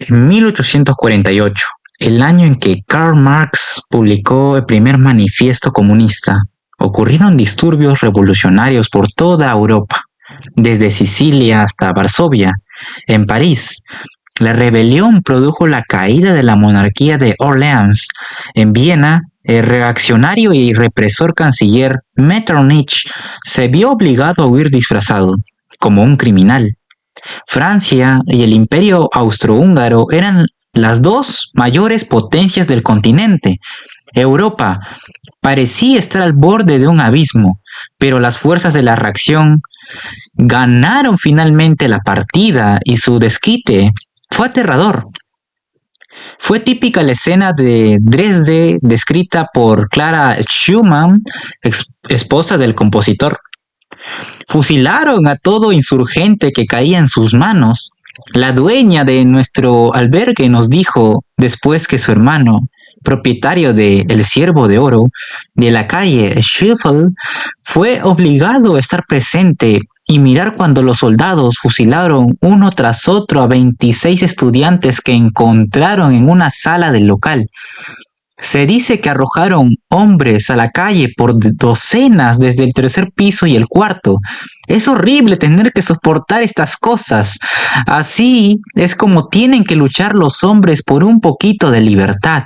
En 1848, el año en que Karl Marx publicó el primer manifiesto comunista, ocurrieron disturbios revolucionarios por toda Europa, desde Sicilia hasta Varsovia. En París, la rebelión produjo la caída de la monarquía de Orleans. En Viena, el reaccionario y represor canciller Metternich se vio obligado a huir disfrazado, como un criminal. Francia y el Imperio Austrohúngaro eran las dos mayores potencias del continente. Europa parecía estar al borde de un abismo, pero las fuerzas de la reacción ganaron finalmente la partida y su desquite fue aterrador. Fue típica la escena de Dresde descrita por Clara Schumann, esposa del compositor. Fusilaron a todo insurgente que caía en sus manos. La dueña de nuestro albergue nos dijo, después que su hermano, propietario de El Ciervo de Oro, de la calle Schiffel, fue obligado a estar presente y mirar cuando los soldados fusilaron uno tras otro a 26 estudiantes que encontraron en una sala del local. Se dice que arrojaron hombres a la calle por docenas desde el tercer piso y el cuarto. Es horrible tener que soportar estas cosas. Así es como tienen que luchar los hombres por un poquito de libertad.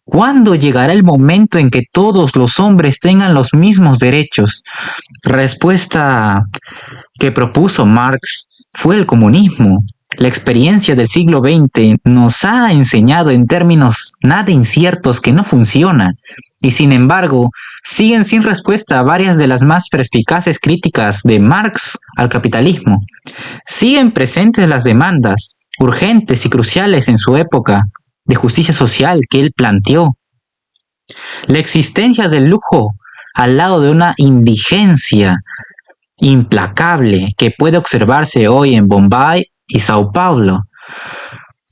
¿Cuándo llegará el momento en que todos los hombres tengan los mismos derechos? Respuesta que propuso Marx fue el comunismo. La experiencia del siglo XX nos ha enseñado en términos nada inciertos que no funcionan, y sin embargo, siguen sin respuesta varias de las más perspicaces críticas de Marx al capitalismo. Siguen presentes las demandas, urgentes y cruciales en su época, de justicia social que él planteó. La existencia del lujo al lado de una indigencia implacable que puede observarse hoy en Bombay y Sao Paulo.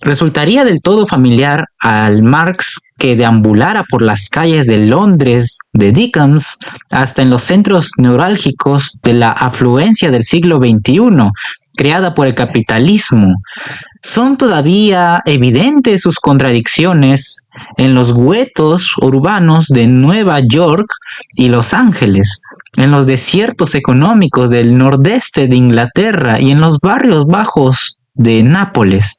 Resultaría del todo familiar al Marx que deambulara por las calles de Londres de Dickens hasta en los centros neurálgicos de la afluencia del siglo XXI, creada por el capitalismo. Son todavía evidentes sus contradicciones en los guetos urbanos de Nueva York y Los Ángeles, en los desiertos económicos del nordeste de Inglaterra y en los barrios bajos de Nápoles.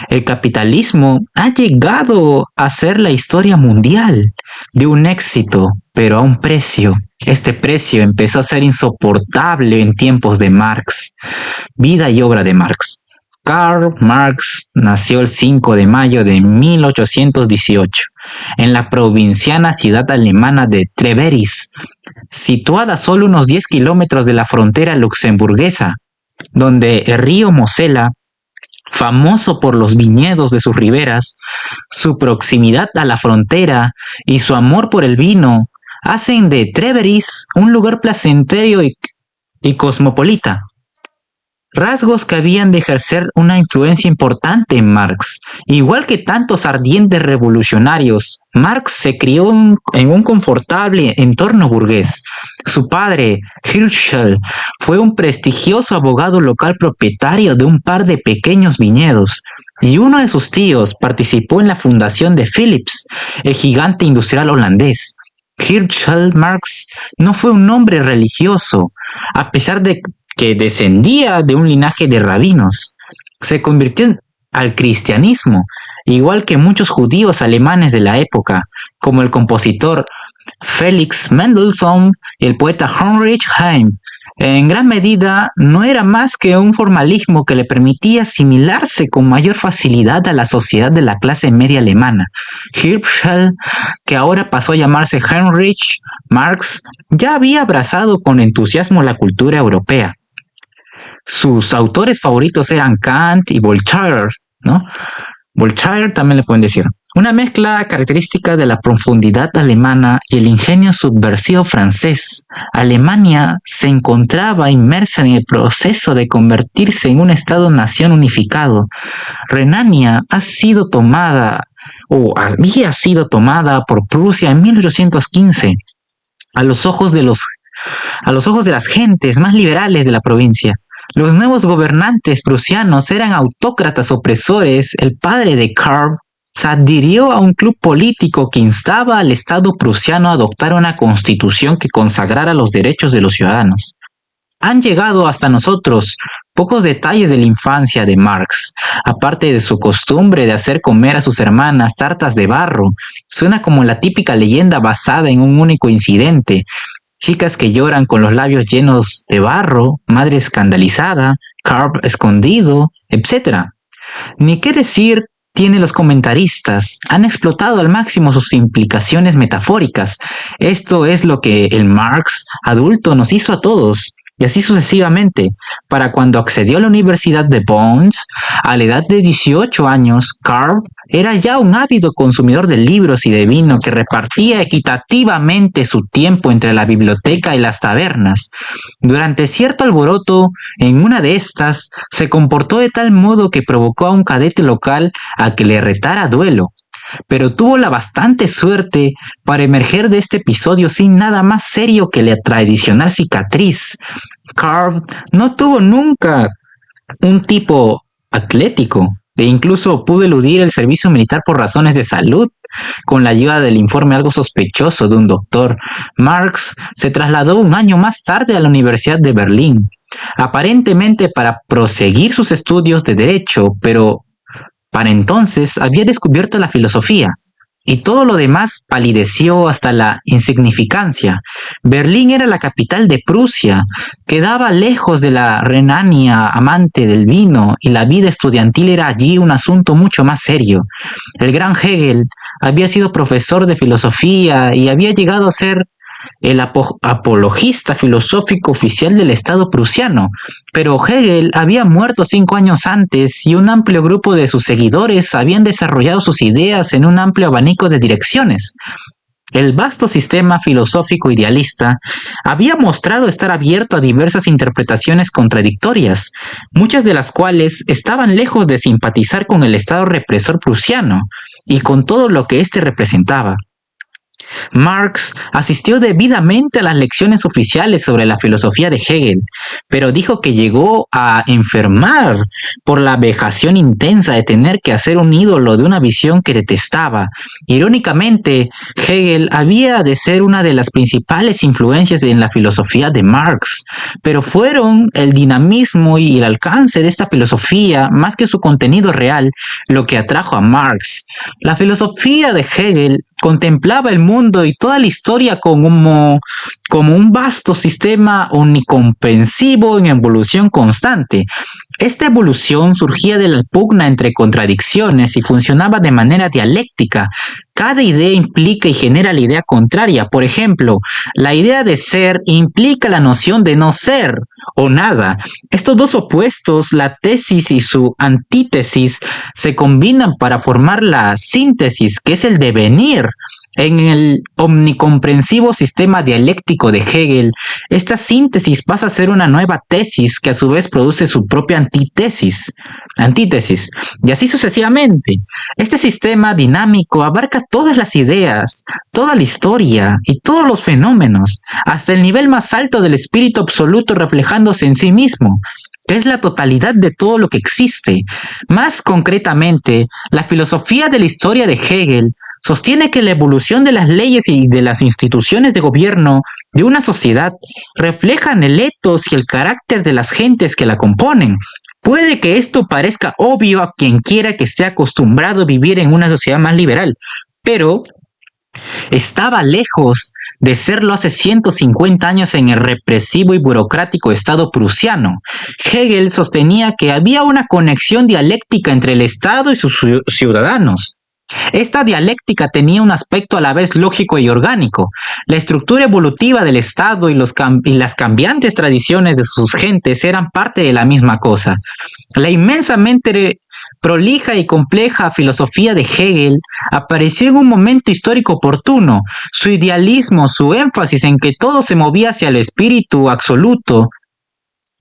El capitalismo ha llegado a ser la historia mundial de un éxito, pero a un precio. Este precio empezó a ser insoportable en tiempos de Marx. Vida y obra de Marx. Karl Marx nació el 5 de mayo de 1818 en la provinciana ciudad alemana de Treveris, situada a solo unos 10 kilómetros de la frontera luxemburguesa, donde el río Mosela, famoso por los viñedos de sus riberas, su proximidad a la frontera y su amor por el vino, hacen de Treveris un lugar placentero y cosmopolita. Rasgos que habían de ejercer una influencia importante en Marx. Igual que tantos ardientes revolucionarios, Marx se crió en un confortable entorno burgués. Su padre, Hirschel, fue un prestigioso abogado local propietario de un par de pequeños viñedos, y uno de sus tíos participó en la fundación de Philips, el gigante industrial holandés. Hirschel Marx no fue un hombre religioso, a pesar de que descendía de un linaje de rabinos. Se convirtió al cristianismo, igual que muchos judíos alemanes de la época, como el compositor Felix Mendelssohn y el poeta Heinrich Heine. En gran medida, no era más que un formalismo que le permitía asimilarse con mayor facilidad a la sociedad de la clase media alemana. Hirschel, que ahora pasó a llamarse Heinrich Marx, ya había abrazado con entusiasmo la cultura europea. Sus autores favoritos eran Kant y Voltaire, ¿no? Voltaire también le pueden decir. Una mezcla característica de la profundidad alemana y el ingenio subversivo francés. Alemania se encontraba inmersa en el proceso de convertirse en un Estado-nación unificado. Renania había sido tomada por Prusia en 1815, a los ojos de las gentes más liberales de la provincia. Los nuevos gobernantes prusianos eran autócratas opresores. El padre de Karl se adhirió a un club político que instaba al Estado prusiano a adoptar una constitución que consagrara los derechos de los ciudadanos. Han llegado hasta nosotros pocos detalles de la infancia de Marx, aparte de su costumbre de hacer comer a sus hermanas tartas de barro. Suena como la típica leyenda basada en un único incidente. Chicas que lloran con los labios llenos de barro, madre escandalizada, Karl escondido, etc. Ni qué decir tiene los comentaristas. Han explotado al máximo sus implicaciones metafóricas. Esto es lo que el Marx adulto nos hizo a todos. Y así sucesivamente. Para cuando accedió a la Universidad de Bonn, a la edad de 18 años, Karl era ya un ávido consumidor de libros y de vino que repartía equitativamente su tiempo entre la biblioteca y las tabernas. Durante cierto alboroto, en una de estas, se comportó de tal modo que provocó a un cadete local a que le retara a duelo. Pero tuvo la bastante suerte para emerger de este episodio sin nada más serio que la tradicional cicatriz. Karl no tuvo nunca un tipo atlético e incluso pudo eludir el servicio militar por razones de salud, con la ayuda del informe algo sospechoso de un doctor. Marx se trasladó un año más tarde a la Universidad de Berlín, aparentemente para proseguir sus estudios de derecho, pero para entonces había descubierto la filosofía, y todo lo demás palideció hasta la insignificancia. Berlín era la capital de Prusia, quedaba lejos de la Renania amante del vino, y la vida estudiantil era allí un asunto mucho más serio. El gran Hegel había sido profesor de filosofía y había llegado a ser el apologista filosófico oficial del Estado prusiano, pero Hegel había muerto 5 años antes y un amplio grupo de sus seguidores habían desarrollado sus ideas en un amplio abanico de direcciones. El vasto sistema filosófico idealista había mostrado estar abierto a diversas interpretaciones contradictorias, muchas de las cuales estaban lejos de simpatizar con el Estado represor prusiano y con todo lo que éste representaba. Marx asistió debidamente a las lecciones oficiales sobre la filosofía de Hegel, pero dijo que llegó a enfermar por la vejación intensa de tener que hacer un ídolo de una visión que detestaba. Irónicamente, Hegel había de ser una de las principales influencias en la filosofía de Marx, pero fueron el dinamismo y el alcance de esta filosofía, más que su contenido real, lo que atrajo a Marx. La filosofía de Hegel contemplaba el mundo y toda la historia como un vasto sistema omnicomprensivo en evolución constante. Esta evolución surgía de la pugna entre contradicciones y funcionaba de manera dialéctica. Cada idea implica y genera la idea contraria. Por ejemplo, la idea de ser implica la noción de no ser o nada. Estos dos opuestos, la tesis y su antítesis, se combinan para formar la síntesis, que es el devenir. En el omnicomprensivo sistema dialéctico de Hegel, esta síntesis pasa a ser una nueva tesis que a su vez produce su propia antítesis, y así sucesivamente. Este sistema dinámico abarca todas las ideas, toda la historia y todos los fenómenos, hasta el nivel más alto del espíritu absoluto reflejándose en sí mismo, que es la totalidad de todo lo que existe. Más concretamente, la filosofía de la historia de Hegel sostiene que la evolución de las leyes y de las instituciones de gobierno de una sociedad reflejan el ethos y el carácter de las gentes que la componen. Puede que esto parezca obvio a quien quiera que esté acostumbrado a vivir en una sociedad más liberal, pero estaba lejos de serlo hace 150 años en el represivo y burocrático Estado prusiano. Hegel sostenía que había una conexión dialéctica entre el Estado y sus ciudadanos. Esta dialéctica tenía un aspecto a la vez lógico y orgánico. La estructura evolutiva del Estado y las cambiantes tradiciones de sus gentes eran parte de la misma cosa. La inmensamente prolija y compleja filosofía de Hegel apareció en un momento histórico oportuno. Su idealismo, su énfasis en que todo se movía hacia el espíritu absoluto,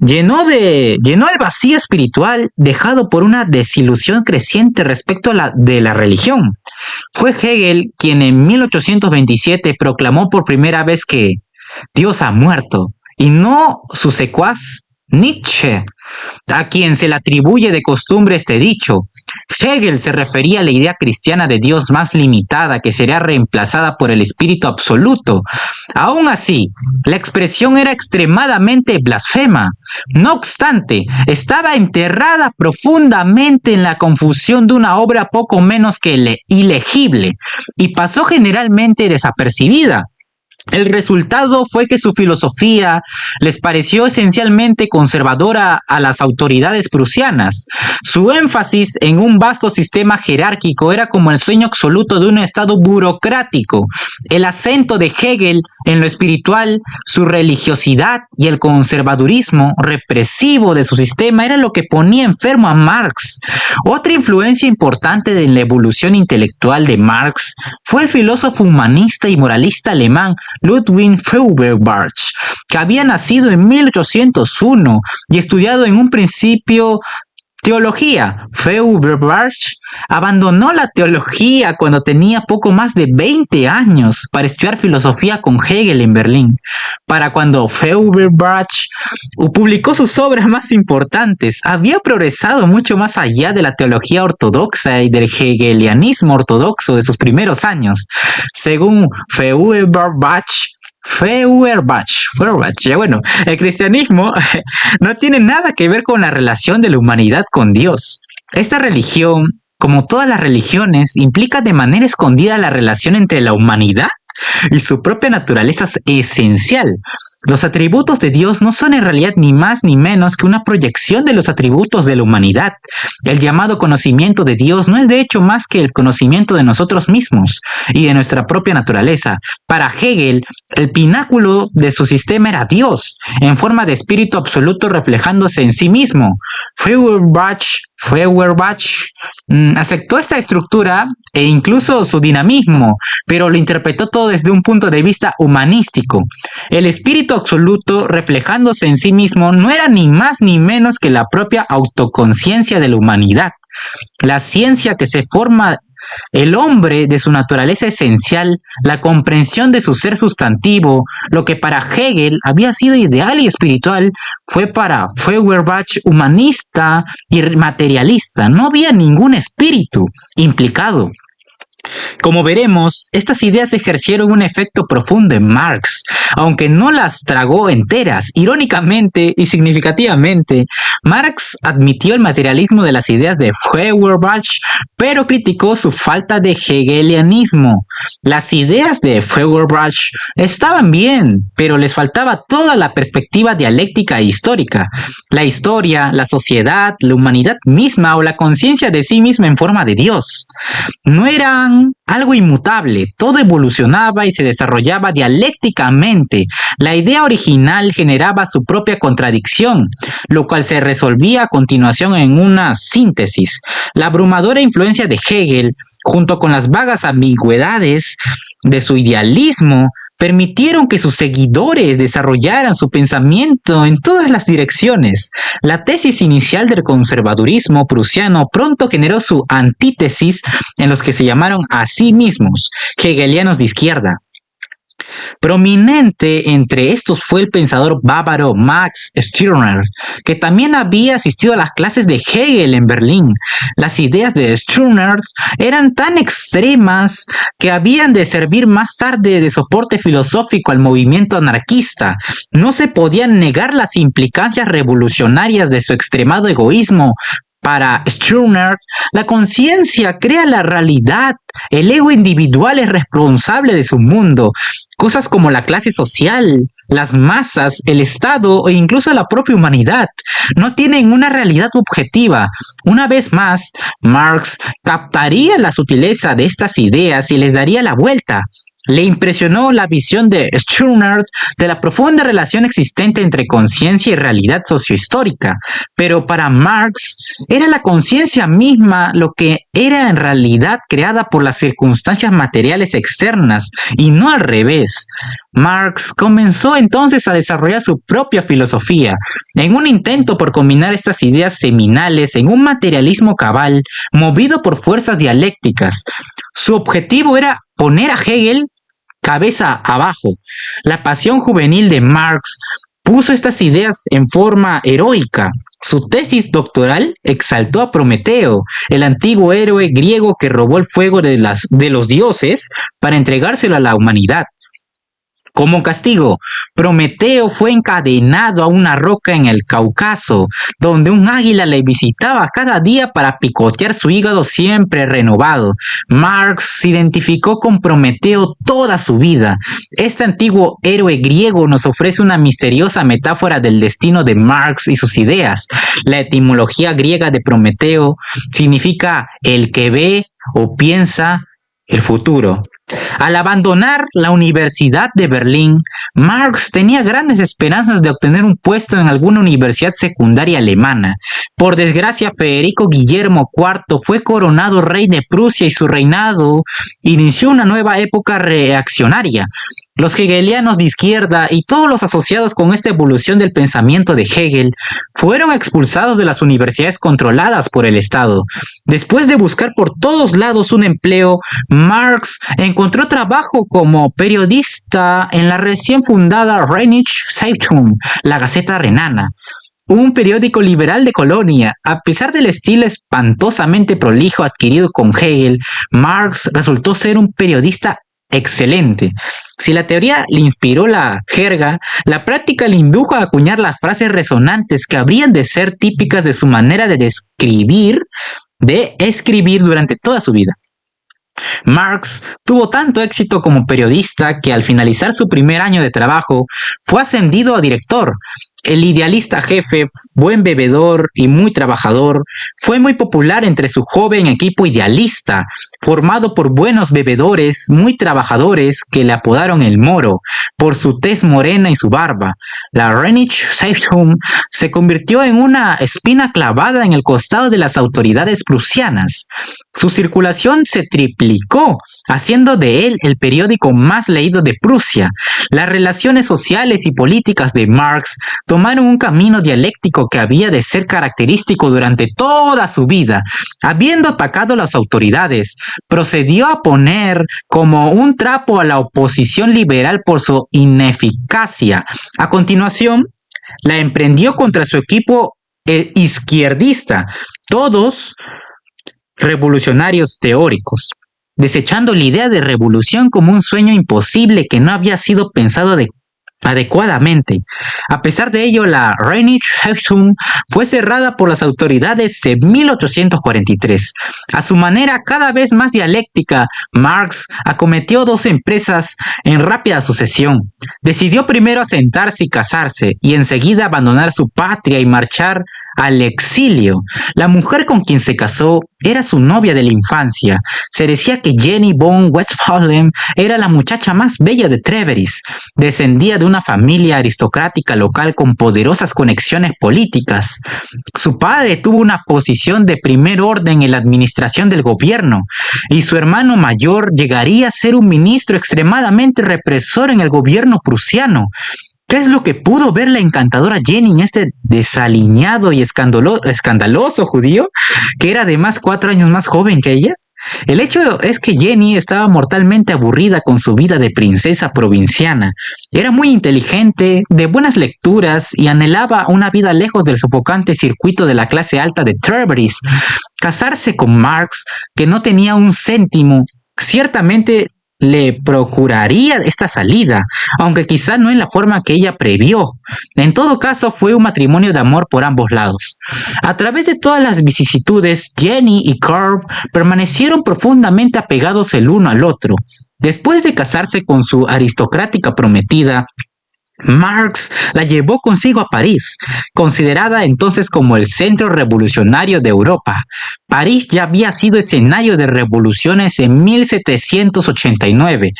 llenó el vacío espiritual dejado por una desilusión creciente respecto de la religión. Fue Hegel quien en 1827 proclamó por primera vez que Dios ha muerto, y no su secuaz Nietzsche, a quien se le atribuye de costumbre este dicho. Hegel se refería a la idea cristiana de Dios más limitada que sería reemplazada por el espíritu absoluto. Aún así, la expresión era extremadamente blasfema. No obstante, estaba enterrada profundamente en la confusión de una obra poco menos que ilegible y pasó generalmente desapercibida. El resultado fue que su filosofía les pareció esencialmente conservadora a las autoridades prusianas. Su énfasis en un vasto sistema jerárquico era como el sueño absoluto de un estado burocrático. El acento de Hegel en lo espiritual, su religiosidad y el conservadurismo represivo de su sistema era lo que ponía enfermo a Marx. Otra influencia importante en la evolución intelectual de Marx fue el filósofo humanista y moralista alemán Ludwig Feuerbach, que había nacido en 1801 y estudiado en un principio teología. Feuerbach abandonó la teología cuando tenía poco más de 20 años para estudiar filosofía con Hegel en Berlín. Para cuando Feuerbach publicó sus obras más importantes, había progresado mucho más allá de la teología ortodoxa y del hegelianismo ortodoxo de sus primeros años. Según Feuerbach, ya bueno, el cristianismo no tiene nada que ver con la relación de la humanidad con Dios. Esta religión, como todas las religiones, implica de manera escondida la relación entre la humanidad y su propia naturaleza esencial. Los atributos de Dios no son en realidad ni más ni menos que una proyección de los atributos de la humanidad. El llamado conocimiento de Dios no es de hecho más que el conocimiento de nosotros mismos y de nuestra propia naturaleza. Para Hegel, el pináculo de su sistema era Dios, en forma de espíritu absoluto reflejándose en sí mismo. Feuerbach aceptó esta estructura e incluso su dinamismo, pero lo interpretó todo desde un punto de vista humanístico. El espíritu absoluto reflejándose en sí mismo no era ni más ni menos que la propia autoconciencia de la humanidad. La ciencia que se forma el hombre de su naturaleza esencial, la comprensión de su ser sustantivo, lo que para Hegel había sido ideal y espiritual, fue para Feuerbach humanista y materialista. No había ningún espíritu implicado. Como veremos, estas ideas ejercieron un efecto profundo en Marx, aunque no las tragó enteras. Irónicamente y significativamente, Marx admitió el materialismo de las ideas de Feuerbach, pero criticó su falta de hegelianismo. Las ideas de Feuerbach estaban bien, pero les faltaba toda la perspectiva dialéctica e histórica. La historia, la sociedad, la humanidad misma o la conciencia de sí misma en forma de Dios. No eran algo inmutable, todo evolucionaba y se desarrollaba dialécticamente. La idea original generaba su propia contradicción, lo cual se resolvía a continuación en una síntesis. La abrumadora influencia de Hegel, junto con las vagas ambigüedades de su idealismo, permitieron que sus seguidores desarrollaran su pensamiento en todas las direcciones. La tesis inicial del conservadurismo prusiano pronto generó su antítesis en los que se llamaron a sí mismos hegelianos de izquierda. Prominente entre estos fue el pensador bávaro Max Stirner, que también había asistido a las clases de Hegel en Berlín. Las ideas de Stirner eran tan extremas que habían de servir más tarde de soporte filosófico al movimiento anarquista. No se podían negar las implicancias revolucionarias de su extremado egoísmo. Para Stirner, la conciencia crea la realidad. El ego individual es responsable de su mundo. Cosas como la clase social, las masas, el Estado e incluso la propia humanidad no tienen una realidad objetiva. Una vez más, Marx captaría la sutileza de estas ideas y les daría la vuelta. Le impresionó la visión de Stirner de la profunda relación existente entre conciencia y realidad sociohistórica, pero para Marx era la conciencia misma lo que era en realidad creada por las circunstancias materiales externas y no al revés. Marx comenzó entonces a desarrollar su propia filosofía, en un intento por combinar estas ideas seminales en un materialismo cabal, movido por fuerzas dialécticas. Su objetivo era poner a Hegel cabeza abajo. La pasión juvenil de Marx expuso estas ideas en forma heroica. Su tesis doctoral exaltó a Prometeo, el antiguo héroe griego que robó el fuego de los dioses para entregárselo a la humanidad. Como castigo, Prometeo fue encadenado a una roca en el Cáucaso, donde un águila le visitaba cada día para picotear su hígado siempre renovado. Marx se identificó con Prometeo toda su vida. Este antiguo héroe griego nos ofrece una misteriosa metáfora del destino de Marx y sus ideas. La etimología griega de Prometeo significa el que ve o piensa el futuro. Al abandonar la Universidad de Berlín, Marx tenía grandes esperanzas de obtener un puesto en alguna universidad secundaria alemana. Por desgracia, Federico Guillermo IV fue coronado rey de Prusia y su reinado inició una nueva época reaccionaria. Los hegelianos de izquierda y todos los asociados con esta evolución del pensamiento de Hegel fueron expulsados de las universidades controladas por el Estado. Después de buscar por todos lados un empleo, Marx encontró trabajo como periodista en la recién fundada Rheinische Zeitung, la Gaceta Renana, un periódico liberal de Colonia. A pesar del estilo espantosamente prolijo adquirido con Hegel, Marx resultó ser un periodista excelente. Si la teoría le inspiró la jerga, la práctica le indujo a acuñar las frases resonantes que habrían de ser típicas de su manera de escribir durante toda su vida. Marx tuvo tanto éxito como periodista que al finalizar su primer año de trabajo fue ascendido a director. El idealista jefe, buen bebedor y muy trabajador, fue muy popular entre su joven equipo idealista, formado por buenos bebedores, muy trabajadores que le apodaron el Moro, por su tez morena y su barba. La Rheinische Zeitung se convirtió en una espina clavada en el costado de las autoridades prusianas. Su circulación se triplicó, haciendo de él el periódico más leído de Prusia. Las relaciones sociales y políticas de Marx tomaron un camino dialéctico que había de ser característico durante toda su vida. Habiendo atacado a las autoridades, procedió a poner como un trapo a la oposición liberal por su ineficacia. A continuación, la emprendió contra su equipo izquierdista, todos revolucionarios teóricos, desechando la idea de revolución como un sueño imposible que no había sido pensado adecuadamente. A pesar de ello, la Rheinische Zeitung fue cerrada por las autoridades de 1843. A su manera cada vez más dialéctica, Marx acometió dos empresas en rápida sucesión. Decidió primero asentarse y casarse, y enseguida abandonar su patria y marchar al exilio. La mujer con quien se casó era su novia de la infancia. Se decía que Jenny von Westphalen era la muchacha más bella de Treveris. Descendía de una familia aristocrática local con poderosas conexiones políticas. Su padre tuvo una posición de primer orden en la administración del gobierno y su hermano mayor llegaría a ser un ministro extremadamente represor en el gobierno prusiano. ¿Qué es lo que pudo ver la encantadora Jenny en este desaliñado y escandaloso judío, que era además 4 años más joven que ella? El hecho es que Jenny estaba mortalmente aburrida con su vida de princesa provinciana. Era muy inteligente, de buenas lecturas y anhelaba una vida lejos del sofocante circuito de la clase alta de Treveris. Casarse con Marx, que no tenía un céntimo, ciertamente le procuraría esta salida, aunque quizá no en la forma que ella previó. En todo caso, fue un matrimonio de amor por ambos lados. A través de todas las vicisitudes, Jenny y Karl permanecieron profundamente apegados el uno al otro. Después de casarse con su aristocrática prometida, Marx la llevó consigo a París, considerada entonces como el centro revolucionario de Europa. París ya había sido escenario de revoluciones en 1789,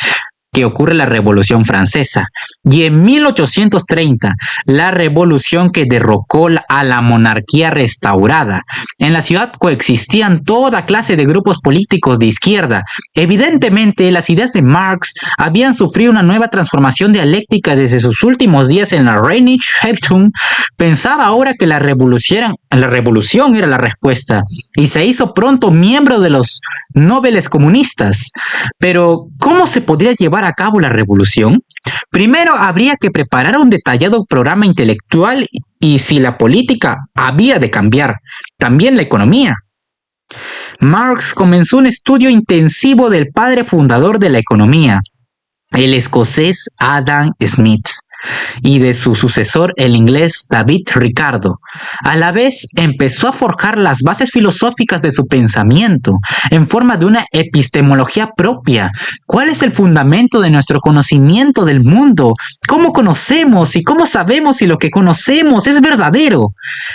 que ocurre la Revolución Francesa, y en 1830, la revolución que derrocó a la monarquía restaurada. En la ciudad coexistían toda clase de grupos políticos de izquierda. Evidentemente, las ideas de Marx habían sufrido una nueva transformación dialéctica desde sus últimos días en la Rheinische Zeitung. Pensaba ahora que la revolución era la respuesta, y se hizo pronto miembro de los nobles comunistas. Pero, ¿cómo se podría llevar a cabo la revolución? Primero habría que preparar un detallado programa intelectual y si la política había de cambiar, también la economía. Marx comenzó un estudio intensivo del padre fundador de la economía, el escocés Adam Smith, y de su sucesor, el inglés David Ricardo. A la vez, empezó a forjar las bases filosóficas de su pensamiento en forma de una epistemología propia. ¿Cuál es el fundamento de nuestro conocimiento del mundo? ¿Cómo conocemos y cómo sabemos si lo que conocemos es verdadero?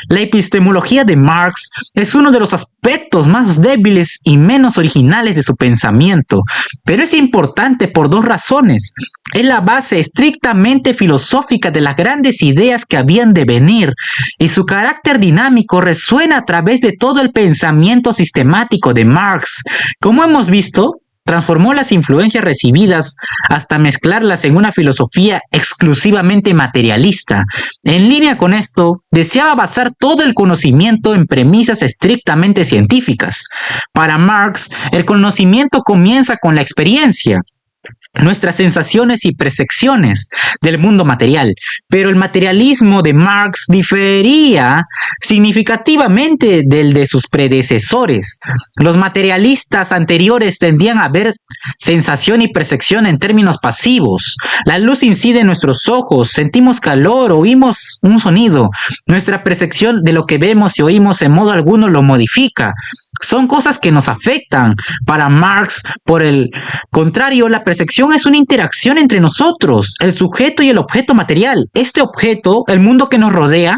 La epistemología de Marx es uno de los aspectos más débiles y menos originales de su pensamiento, pero es importante por dos razones. Es la base estrictamente filosófica de las grandes ideas que habían de venir, y su carácter dinámico resuena a través de todo el pensamiento sistemático de Marx. Como hemos visto, transformó las influencias recibidas hasta mezclarlas en una filosofía exclusivamente materialista. En línea con esto, deseaba basar todo el conocimiento en premisas estrictamente científicas. Para Marx, el conocimiento comienza con la experiencia, nuestras sensaciones y percepciones del mundo material, pero el materialismo de Marx difería significativamente del de sus predecesores. Los materialistas anteriores tendían a ver sensación y percepción en términos pasivos. La luz incide en nuestros ojos, sentimos calor, oímos un sonido. Nuestra percepción de lo que vemos y oímos en modo alguno lo modifica. Son cosas que nos afectan. Para Marx, por el contrario, la percepción es una interacción entre nosotros, el sujeto y el objeto material. Este objeto, el mundo que nos rodea,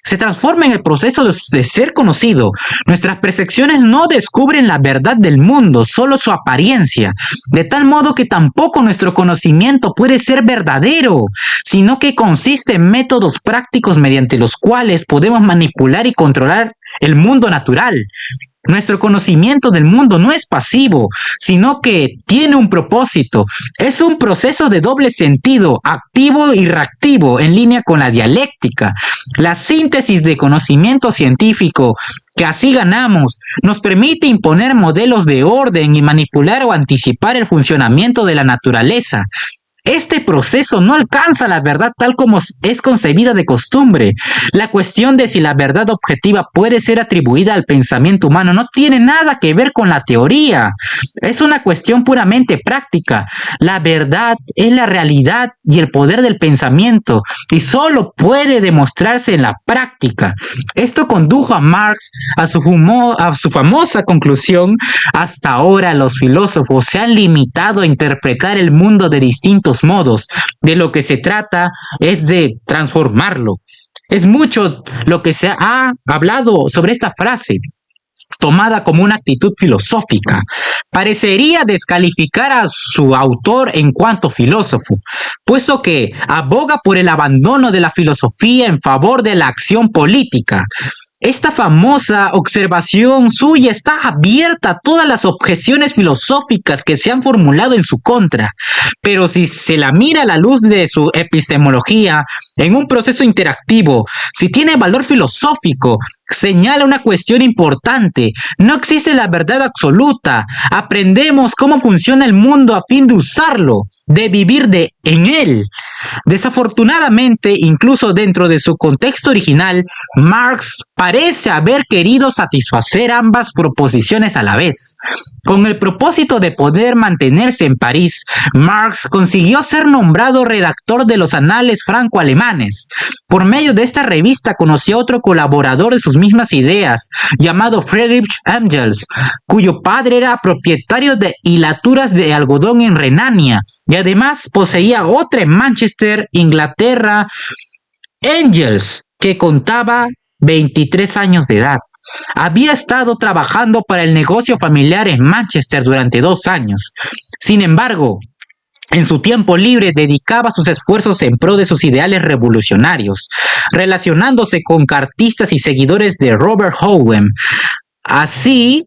se transforma en el proceso de ser conocido. Nuestras percepciones no descubren la verdad del mundo, solo su apariencia, de tal modo que tampoco nuestro conocimiento puede ser verdadero, sino que consiste en métodos prácticos mediante los cuales podemos manipular y controlar el mundo natural. Nuestro conocimiento del mundo no es pasivo, sino que tiene un propósito. Es un proceso de doble sentido, activo y reactivo, en línea con la dialéctica. La síntesis de conocimiento científico que así ganamos nos permite imponer modelos de orden y manipular o anticipar el funcionamiento de la naturaleza. Este proceso no alcanza la verdad tal como es concebida de costumbre. La cuestión de si la verdad objetiva puede ser atribuida al pensamiento humano no tiene nada que ver con la teoría. Es una cuestión puramente práctica. La verdad es la realidad y el poder del pensamiento, y solo puede demostrarse en la práctica. Esto condujo a Marx a su famosa conclusión: hasta ahora los filósofos se han limitado a interpretar el mundo de distintos modos. De lo que se trata es de transformarlo. Es mucho lo que se ha hablado sobre esta frase, tomada como una actitud filosófica. Parecería descalificar a su autor en cuanto filósofo, puesto que aboga por el abandono de la filosofía en favor de la acción política. Esta famosa observación suya está abierta a todas las objeciones filosóficas que se han formulado en su contra, pero si se la mira a la luz de su epistemología en un proceso interactivo, si tiene valor filosófico, señala una cuestión importante: no existe la verdad absoluta. Aprendemos cómo funciona el mundo a fin de usarlo, de vivir en él. Desafortunadamente, incluso dentro de su contexto original, Marx parece haber querido satisfacer ambas proposiciones a la vez. Con el propósito de poder mantenerse en París, Marx consiguió ser nombrado redactor de los Anales franco-alemanes. Por medio de esta revista conoció a otro colaborador de sus mismas ideas, llamado Friedrich Engels, cuyo padre era propietario de hilaturas de algodón en Renania, y además poseía otra en Manchester, Inglaterra. Engels, que contaba 23 años de edad, había estado trabajando para el negocio familiar en Manchester durante 2 años. Sin embargo, en su tiempo libre dedicaba sus esfuerzos en pro de sus ideales revolucionarios, relacionándose con cartistas y seguidores de Robert Owen, así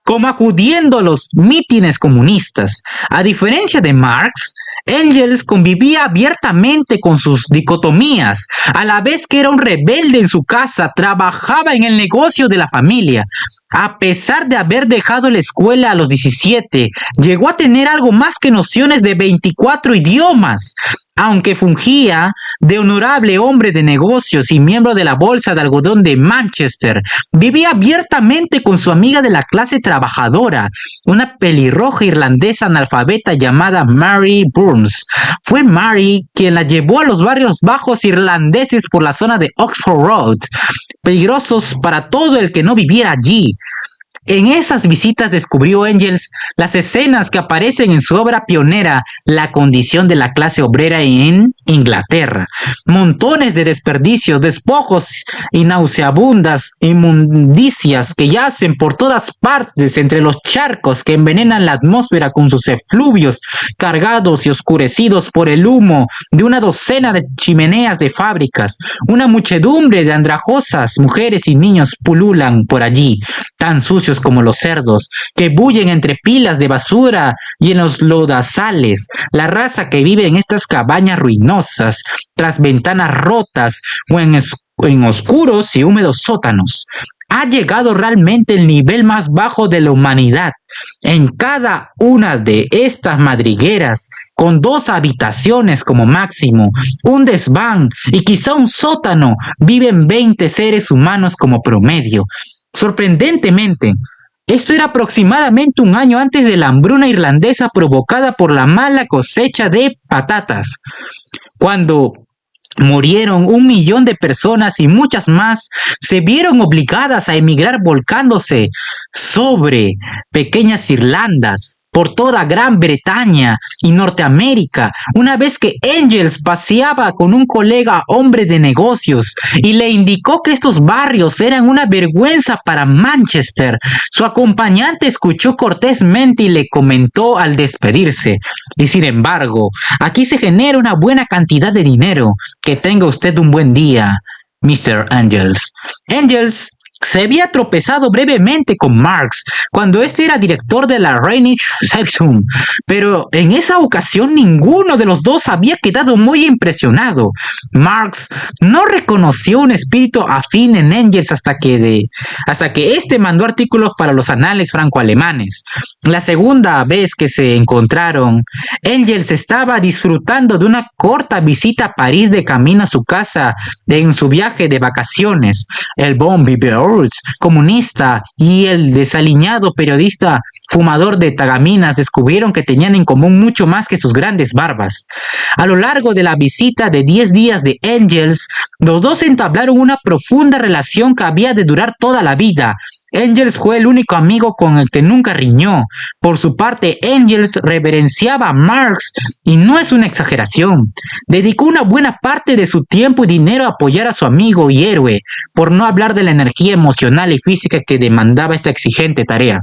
como acudiendo a los mítines comunistas. A diferencia de Marx, Engels convivía abiertamente con sus dicotomías. A la vez que era un rebelde en su casa, trabajaba en el negocio de la familia. A pesar de haber dejado la escuela a los 17, llegó a tener algo más que nociones de 24 idiomas. aunque fungía de honorable hombre de negocios y miembro de la Bolsa de Algodón de Manchester, vivía abiertamente con su amiga de la clase trabajadora, una pelirroja irlandesa analfabeta llamada Mary Burns. Fue Mary quien la llevó a los barrios bajos irlandeses por la zona de Oxford Road, peligrosos para todo el que no viviera allí. En esas visitas descubrió Engels las escenas que aparecen en su obra pionera La condición de la clase obrera en Inglaterra. Montones de desperdicios, despojos y nauseabundas inmundicias que yacen por todas partes entre los charcos que envenenan la atmósfera con sus efluvios cargados y oscurecidos por el humo de una docena de chimeneas de fábricas. Una muchedumbre de andrajosas mujeres y niños pululan por allí, tan sucios como los cerdos, que bullen entre pilas de basura y en los lodazales. La raza que vive en estas cabañas ruinosas, tras ventanas rotas o en oscuros y húmedos sótanos, ha llegado realmente el nivel más bajo de la humanidad. En cada una de estas madrigueras, con 2 habitaciones como máximo, un desván y quizá un sótano, viven 20 seres humanos como promedio. Sorprendentemente, esto era aproximadamente un año antes de la hambruna irlandesa provocada por la mala cosecha de patatas, cuando murieron 1 millón de personas y muchas más se vieron obligadas a emigrar volcándose sobre pequeñas Irlandas por toda Gran Bretaña y Norteamérica, una vez que Engels paseaba con un colega hombre de negocios y le indicó que estos barrios eran una vergüenza para Manchester. Su acompañante escuchó cortésmente y le comentó al despedirse: y sin embargo, aquí se genera una buena cantidad de dinero. Que tenga usted un buen día, Mr. Engels. Engels se había tropezado brevemente con Marx cuando este era director de la Rheinische Zeitung, pero en esa ocasión ninguno de los dos había quedado muy impresionado. Marx no reconoció un espíritu afín en Engels hasta que este mandó artículos para los anales franco-alemanes. La segunda vez que se encontraron, Engels estaba disfrutando de una corta visita a París de camino a su casa en su viaje de vacaciones. El bon viveur comunista y el desaliñado periodista fumador de tagaminas descubrieron que tenían en común mucho más que sus grandes barbas. A lo largo de la visita de 10 días de Engels, los dos entablaron una profunda relación que había de durar toda la vida. Engels fue el único amigo con el que nunca riñó. Por su parte, Engels reverenciaba a Marx, y no es una exageración. Dedicó una buena parte de su tiempo y dinero a apoyar a su amigo y héroe, por no hablar de la energía emocional y física que demandaba esta exigente tarea.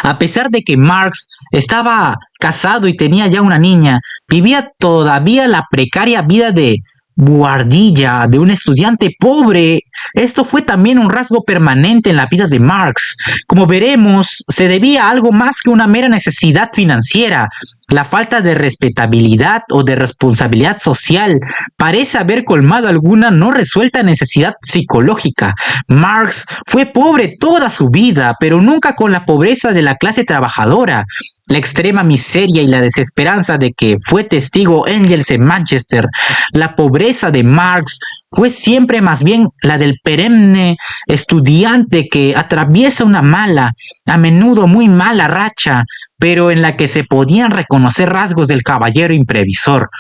A pesar de que Marx estaba casado y tenía ya una niña, vivía todavía la precaria vida de buhardilla de un estudiante pobre. Esto fue también un rasgo permanente en la vida de Marx. Como veremos, se debía a algo más que una mera necesidad financiera. La falta de respetabilidad o de responsabilidad social parece haber colmado alguna no resuelta necesidad psicológica. Marx fue pobre toda su vida, pero nunca con la pobreza de la clase trabajadora. La extrema miseria y la desesperanza de que fue testigo Engels en Manchester, la pobreza de Marx fue siempre más bien la del perenne estudiante que atraviesa una mala, a menudo muy mala racha, pero en la que se podían reconocer rasgos del caballero imprevisor.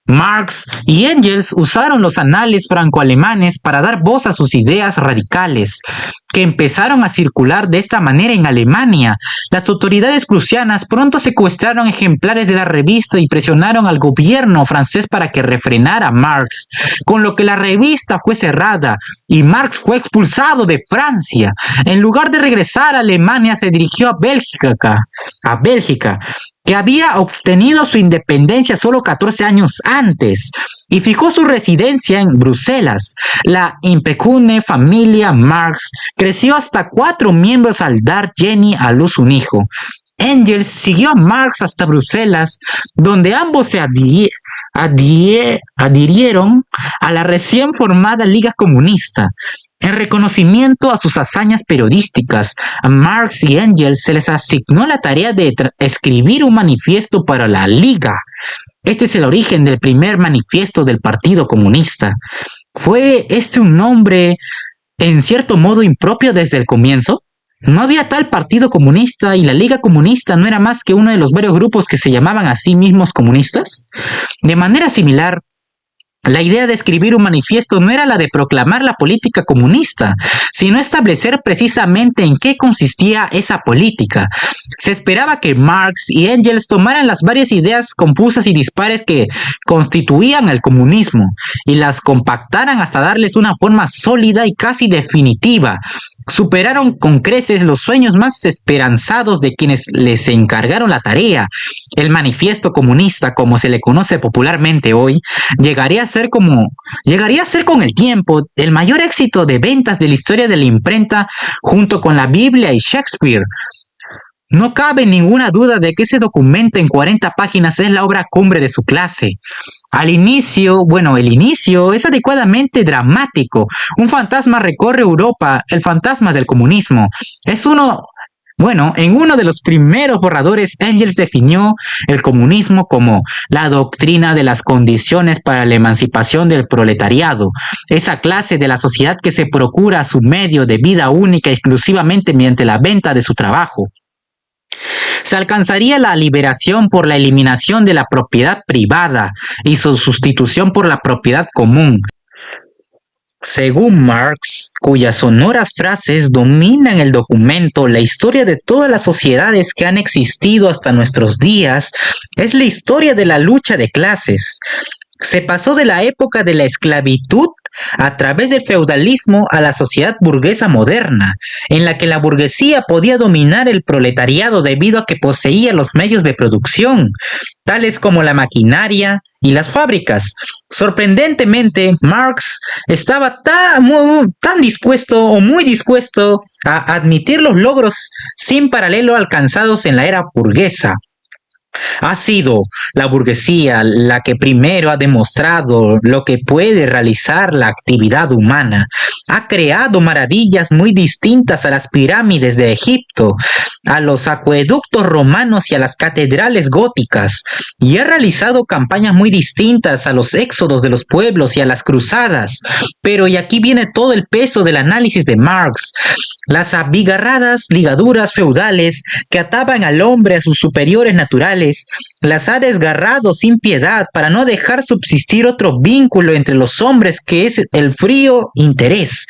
Marx y Engels usaron los anales franco-alemanes para dar voz a sus ideas radicales, que empezaron a circular de esta manera en Alemania. Las autoridades prusianas pronto secuestraron ejemplares de la revista y presionaron al gobierno francés para que refrenara a Marx, con lo que la revista fue cerrada y Marx fue expulsado de Francia. En lugar de regresar a Alemania, se dirigió a Bélgica, que había obtenido su independencia solo 14 años antes, y fijó su residencia en Bruselas. La impecune familia Marx creció hasta 4 miembros al dar Jenny a luz un hijo. Engels siguió a Marx hasta Bruselas, donde ambos se adhirieron a la recién formada Liga Comunista. En reconocimiento a sus hazañas periodísticas, a Marx y Engels se les asignó la tarea de escribir un manifiesto para la Liga. Este es el origen del primer manifiesto del Partido Comunista. ¿Fue este un nombre en cierto modo impropio desde el comienzo? No había tal Partido Comunista y la Liga Comunista no era más que uno de los varios grupos que se llamaban a sí mismos comunistas. De manera similar, la idea de escribir un manifiesto no era la de proclamar la política comunista, sino establecer precisamente en qué consistía esa política. Se esperaba que Marx y Engels tomaran las varias ideas confusas y dispares que constituían el comunismo y las compactaran hasta darles una forma sólida y casi definitiva. Superaron con creces los sueños más esperanzados de quienes les encargaron la tarea. El manifiesto comunista, como se le conoce popularmente hoy, llegaría a ser con el tiempo el mayor éxito de ventas de la historia de la imprenta junto con la Biblia y Shakespeare. No cabe ninguna duda de que ese documento en 40 páginas es la obra cumbre de su clase. El inicio es adecuadamente dramático. Un fantasma recorre Europa, el fantasma del comunismo. En uno de los primeros borradores, Engels definió el comunismo como la doctrina de las condiciones para la emancipación del proletariado, esa clase de la sociedad que se procura su medio de vida única exclusivamente mediante la venta de su trabajo. Se alcanzaría la liberación por la eliminación de la propiedad privada y su sustitución por la propiedad común. Según Marx, cuyas sonoras frases dominan el documento, la historia de todas las sociedades que han existido hasta nuestros días es la historia de la lucha de clases. Se pasó de la época de la esclavitud a través del feudalismo a la sociedad burguesa moderna, en la que la burguesía podía dominar el proletariado debido a que poseía los medios de producción, tales como la maquinaria y las fábricas. Sorprendentemente, Marx estaba muy dispuesto a admitir los logros sin paralelo alcanzados en la era burguesa. Ha sido la burguesía la que primero ha demostrado lo que puede realizar la actividad humana. Ha creado maravillas muy distintas a las pirámides de Egipto, a los acueductos romanos y a las catedrales góticas, y ha realizado campañas muy distintas a los éxodos de los pueblos y a las cruzadas. Pero, y aquí viene todo el peso del análisis de Marx, las abigarradas ligaduras feudales que ataban al hombre a sus superiores naturales, las ha desgarrado sin piedad para no dejar subsistir otro vínculo entre los hombres que es el frío interés,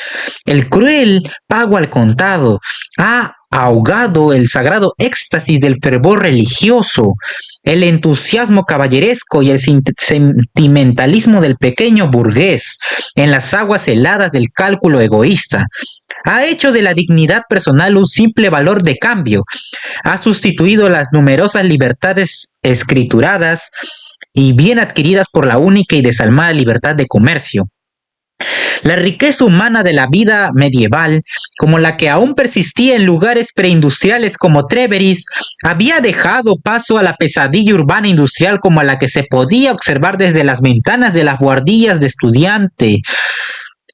el cruel pago al contado. Ha ahogado el sagrado éxtasis del fervor religioso, el entusiasmo caballeresco y el sentimentalismo del pequeño burgués en las aguas heladas del cálculo egoísta. Ha hecho de la dignidad personal un simple valor de cambio. Ha sustituido las numerosas libertades escrituradas y bien adquiridas por la única y desalmada libertad de comercio. La riqueza humana de la vida medieval, como la que aún persistía en lugares preindustriales como Treveris, había dejado paso a la pesadilla urbana industrial como a la que se podía observar desde las ventanas de las buhardillas de estudiante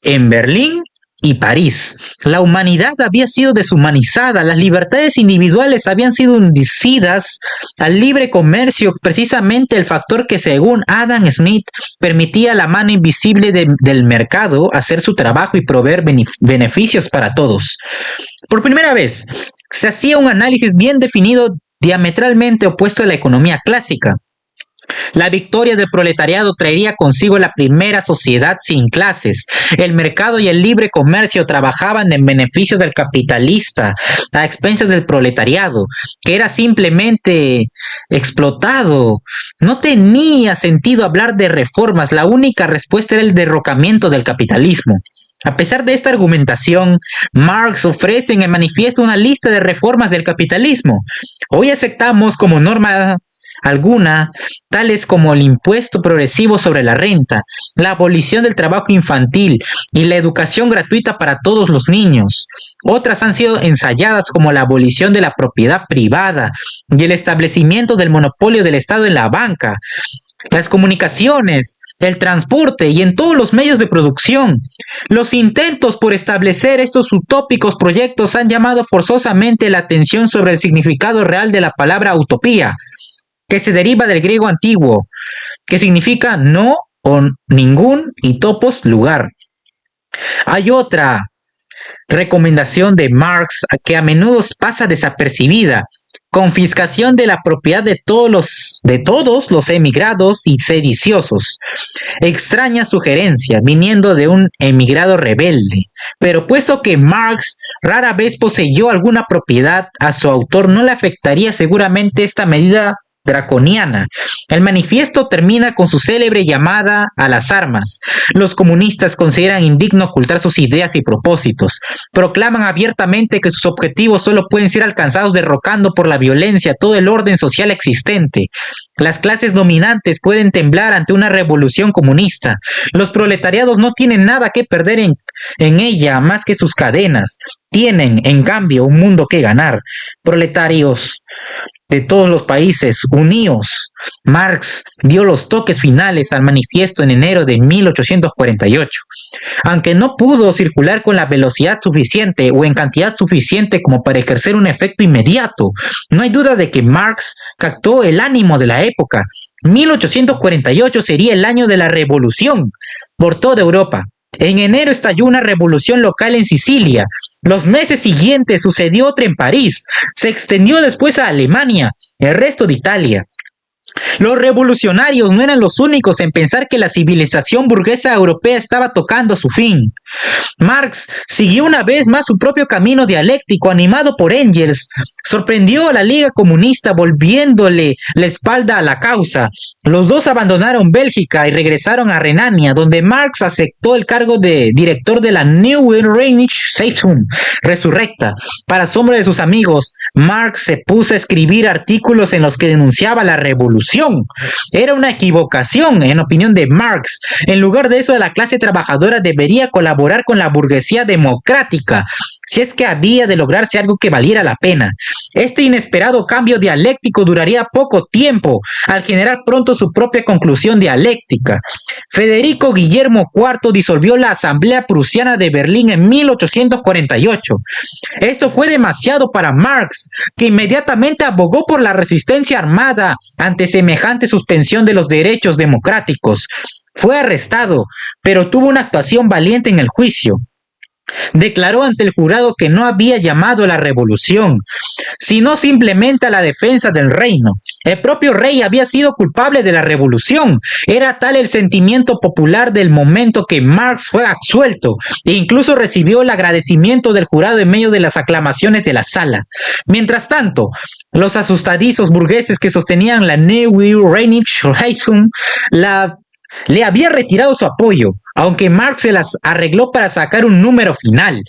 en Berlín y París. La humanidad había sido deshumanizada, las libertades individuales habían sido inducidas al libre comercio, precisamente el factor que según Adam Smith permitía a la mano invisible del mercado hacer su trabajo y proveer beneficios para todos. Por primera vez, se hacía un análisis bien definido diametralmente opuesto a la economía clásica. La victoria del proletariado traería consigo la primera sociedad sin clases. El mercado y el libre comercio trabajaban en beneficio del capitalista a expensas del proletariado, que era simplemente explotado. No tenía sentido hablar de reformas, la única respuesta era el derrocamiento del capitalismo. A pesar de esta argumentación, Marx ofrece en el manifiesto una lista de reformas del capitalismo. Hoy aceptamos como norma alguna, tales como el impuesto progresivo sobre la renta, la abolición del trabajo infantil y la educación gratuita para todos los niños. Otras han sido ensayadas como la abolición de la propiedad privada y el establecimiento del monopolio del Estado en la banca. las comunicaciones, el transporte y en todos los medios de producción. Los intentos por establecer estos utópicos proyectos han llamado forzosamente la atención sobre el significado real de la palabra utopía, que se deriva del griego antiguo, que significa no o ningún y topos lugar. Hay otra recomendación de Marx que a menudo pasa desapercibida: confiscación de la propiedad de todos los emigrados y sediciosos. Extraña sugerencia viniendo de un emigrado rebelde, pero puesto que Marx rara vez poseyó alguna propiedad, a su autor no le afectaría seguramente esta medida draconiana. El manifiesto termina con su célebre llamada a las armas. Los comunistas consideran indigno ocultar sus ideas y propósitos. Proclaman abiertamente que sus objetivos solo pueden ser alcanzados derrocando por la violencia todo el orden social existente. Las clases dominantes pueden temblar ante una revolución comunista. Los proletariados no tienen nada que perder en ella más que sus cadenas. Tienen, en cambio, un mundo que ganar. Proletarios de todos los países, unidos. Marx dio los toques finales al manifiesto en enero de 1848. Aunque no pudo circular con la velocidad suficiente o en cantidad suficiente como para ejercer un efecto inmediato, no hay duda de que Marx captó el ánimo de la época. 1848 sería el año de la revolución por toda Europa. En enero estalló una revolución local en Sicilia. Los meses siguientes sucedió otra en París. Se extendió después a Alemania, el resto de Italia. Los revolucionarios no eran los únicos en pensar que la civilización burguesa europea estaba tocando su fin. Marx siguió una vez más su propio camino dialéctico, animado por Engels. Sorprendió a la Liga Comunista volviéndole la espalda a la causa. Los dos abandonaron Bélgica y regresaron a Renania, donde Marx aceptó el cargo de director de la Neue Rheinische Zeitung resurrecta. Para asombro de sus amigos, Marx se puso a escribir artículos en los que denunciaba la revolución. Era una equivocación, en opinión de Marx. En lugar de eso, la clase trabajadora debería colaborar con la burguesía democrática, si es que había de lograrse algo que valiera la pena. Este inesperado cambio dialéctico duraría poco tiempo, al generar pronto su propia conclusión dialéctica. Federico Guillermo IV disolvió la Asamblea Prusiana de Berlín en 1848. Esto fue demasiado para Marx, que inmediatamente abogó por la resistencia armada ante semejante suspensión de los derechos democráticos. Fue arrestado, pero tuvo una actuación valiente en el juicio. Declaró ante el jurado que no había llamado a la revolución, sino simplemente a la defensa del reino. El propio rey había sido culpable de la revolución. Era tal el sentimiento popular del momento que Marx fue absuelto e incluso recibió el agradecimiento del jurado en medio de las aclamaciones de la sala. Mientras tanto, los asustadizos burgueses que sostenían la Neue Rheinische Zeitung le había retirado su apoyo, aunque Marx se las arregló para sacar un número final.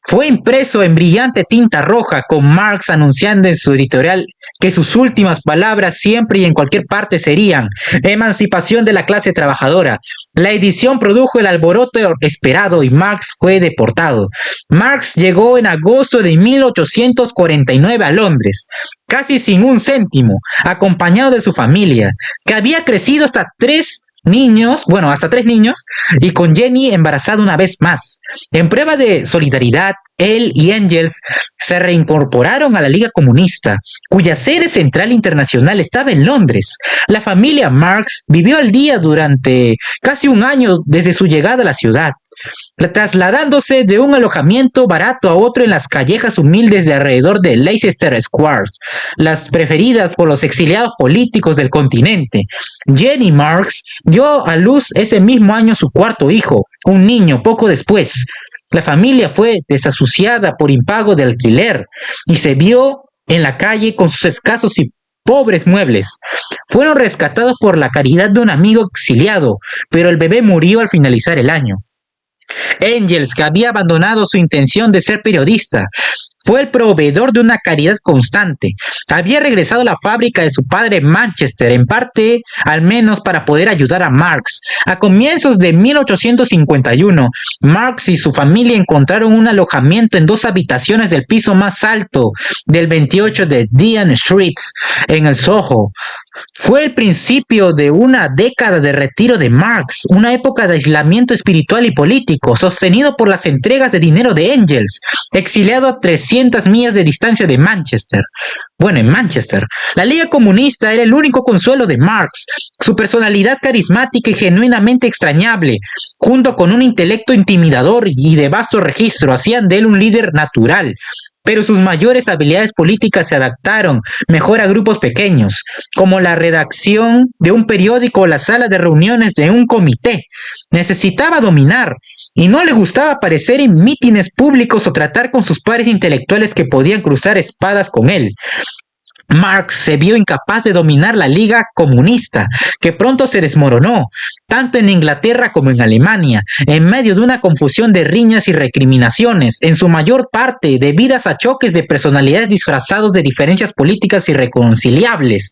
Fue impreso en brillante tinta roja, con Marx anunciando en su editorial que sus últimas palabras siempre y en cualquier parte serían: emancipación de la clase trabajadora. La edición produjo el alboroto esperado y Marx fue deportado. Marx llegó en agosto de 1849 a Londres, casi sin un céntimo, acompañado de su familia, que había crecido hasta tres niños, y con Jenny embarazada una vez más. En prueba de solidaridad, él y Engels se reincorporaron a la Liga Comunista, cuya sede central internacional estaba en Londres. La familia Marx vivió al día durante casi un año desde su llegada a la ciudad, trasladándose de un alojamiento barato a otro en las callejas humildes de alrededor de Leicester Square, las preferidas por los exiliados políticos del continente. Jenny Marx dio a luz ese mismo año su cuarto hijo, un niño, poco después. La familia fue desasociada por impago de alquiler y se vio en la calle con sus escasos y pobres muebles. Fueron rescatados por la caridad de un amigo exiliado, pero el bebé murió al finalizar el año. Engels, que había abandonado su intención de ser periodista, fue el proveedor de una caridad constante. Había regresado a la fábrica de su padre en Manchester, en parte al menos para poder ayudar a Marx. A comienzos de 1851, Marx y su familia encontraron un alojamiento en 2 habitaciones del piso más alto del 28 de Dean Street, en el Soho. Fue el principio de una década de retiro de Marx, una época de aislamiento espiritual y político, sostenido por las entregas de dinero de Engels, exiliado a 300 millas de distancia de Manchester. Bueno, en Manchester. La Liga Comunista era el único consuelo de Marx. Su personalidad carismática y genuinamente extrañable, junto con un intelecto intimidador y de vasto registro, hacían de él un líder natural. Pero sus mayores habilidades políticas se adaptaron mejor a grupos pequeños, como la redacción de un periódico o la sala de reuniones de un comité. Necesitaba dominar y no le gustaba aparecer en mítines públicos o tratar con sus pares intelectuales que podían cruzar espadas con él. Marx se vio incapaz de dominar la Liga Comunista, que pronto se desmoronó, tanto en Inglaterra como en Alemania, en medio de una confusión de riñas y recriminaciones, en su mayor parte debidas a choques de personalidades disfrazados de diferencias políticas irreconciliables.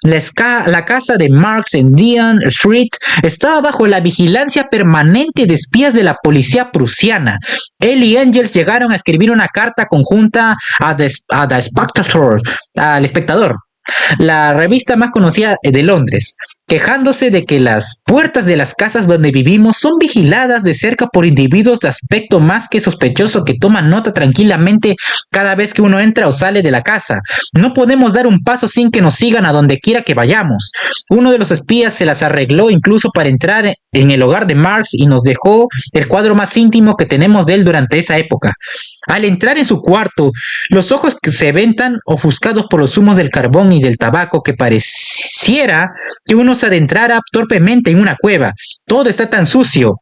La casa de Marx en Dean Street estaba bajo la vigilancia permanente de espías de la policía prusiana. Él y Engels llegaron a escribir una carta conjunta a The Spectator, al espectador, la revista más conocida de Londres, quejándose de que las puertas de las casas donde vivimos son vigiladas de cerca por individuos de aspecto más que sospechoso que toman nota tranquilamente cada vez que uno entra o sale de la casa. No podemos dar un paso sin que nos sigan a donde quiera que vayamos. Uno de los espías se las arregló incluso para entrar en el hogar de Marx y nos dejó el cuadro más íntimo que tenemos de él durante esa época. Al entrar en su cuarto, los ojos se ven tan ofuscados por los humos del carbón y del tabaco que pareciera que uno se adentrara torpemente en una cueva. Todo está tan sucio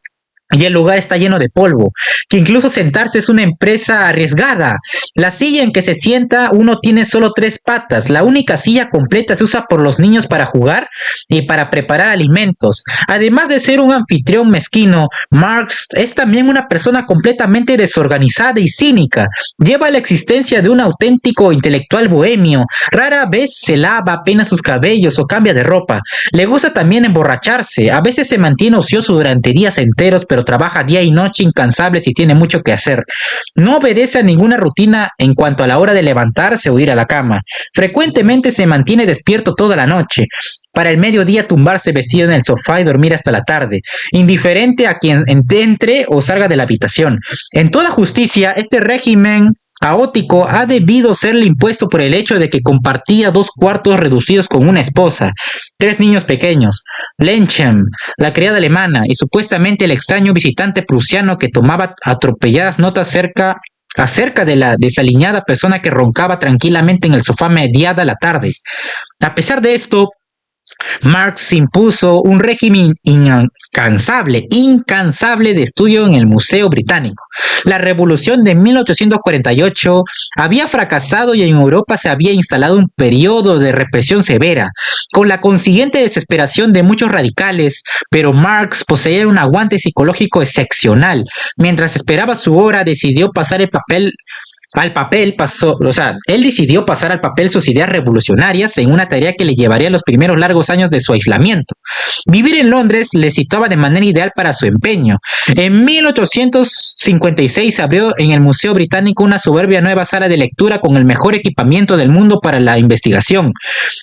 y el lugar está lleno de polvo, que incluso sentarse es una empresa arriesgada. La silla en que se sienta uno tiene solo 3 patas. La única silla completa se usa por los niños para jugar y para preparar alimentos. Además de ser un anfitrión mezquino, Marx es también una persona completamente desorganizada y cínica. Lleva la existencia de un auténtico intelectual bohemio. Rara vez se lava apenas sus cabellos o cambia de ropa. Le gusta también emborracharse. A veces se mantiene ocioso durante días enteros, pero trabaja día y noche incansable si tiene mucho que hacer. No obedece a ninguna rutina en cuanto a la hora de levantarse o ir a la cama. Frecuentemente se mantiene despierto toda la noche, para el mediodía tumbarse vestido en el sofá y dormir hasta la tarde, indiferente a quien entre o salga de la habitación. En toda justicia, este régimen caótico ha debido serle impuesto por el hecho de que compartía 2 cuartos reducidos con una esposa, 3 niños pequeños, Lenchem, la criada alemana, y supuestamente el extraño visitante prusiano que tomaba atropelladas notas acerca de la desaliñada persona que roncaba tranquilamente en el sofá mediada la tarde. A pesar de esto, Marx impuso un régimen incansable de estudio en el Museo Británico. La revolución de 1848 había fracasado y en Europa se había instalado un periodo de represión severa, con la consiguiente desesperación de muchos radicales, pero Marx poseía un aguante psicológico excepcional. Mientras esperaba su hora, decidió pasar el papel él decidió pasar al papel sus ideas revolucionarias en una tarea que le llevaría los primeros largos años de su aislamiento. Vivir en Londres le situaba de manera ideal para su empeño. En 1856 se abrió en el Museo Británico una soberbia nueva sala de lectura con el mejor equipamiento del mundo para la investigación,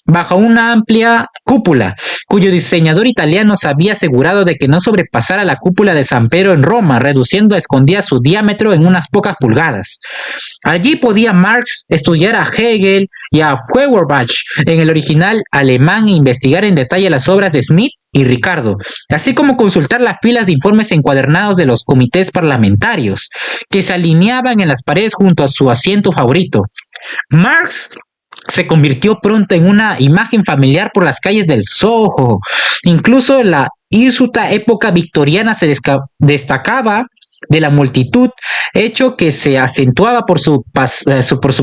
bajo una amplia cúpula, cuyo diseñador italiano se había asegurado de que no sobrepasara la cúpula de San Pedro en Roma, reduciendo a escondidas su diámetro en unas pocas pulgadas. Allí podía Marx estudiar a Hegel y a Feuerbach en el original alemán e investigar en detalle las obras de Smith y Ricardo, así como consultar las pilas de informes encuadernados de los comités parlamentarios, que se alineaban en las paredes junto a su asiento favorito. Marx se convirtió pronto en una imagen familiar por las calles del Soho. Incluso en la hirsuta época victoriana se destacaba de la multitud, hecho que se acentuaba por su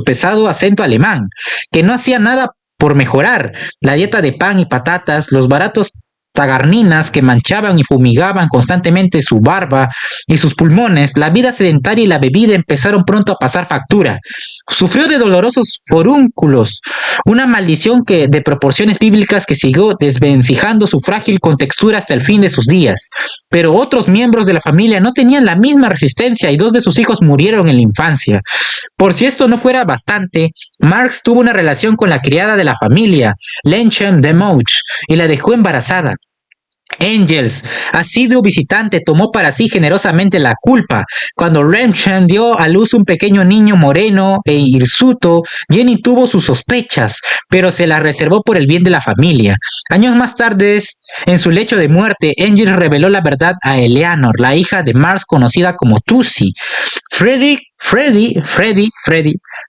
pesado acento alemán, que no hacía nada por mejorar la dieta de pan y patatas, los baratos tagarninas que manchaban y fumigaban constantemente su barba y sus pulmones. La vida sedentaria y la bebida empezaron pronto a pasar factura. Sufrió de dolorosos forúnculos, una maldición de proporciones bíblicas que siguió desvencijando su frágil contextura hasta el fin de sus días. Pero otros miembros de la familia no tenían la misma resistencia y 2 de sus hijos murieron en la infancia. Por si esto no fuera bastante, Marx tuvo una relación con la criada de la familia, Lenchem de Mouch, y la dejó embarazada. Engels, asiduo visitante, tomó para sí generosamente la culpa. Cuando Remchen dio a luz un pequeño niño moreno e hirsuto, Jenny tuvo sus sospechas, pero se las reservó por el bien de la familia. Años más tarde, en su lecho de muerte, Engels reveló la verdad a Eleanor, la hija de Marx conocida como Tussie. Freddy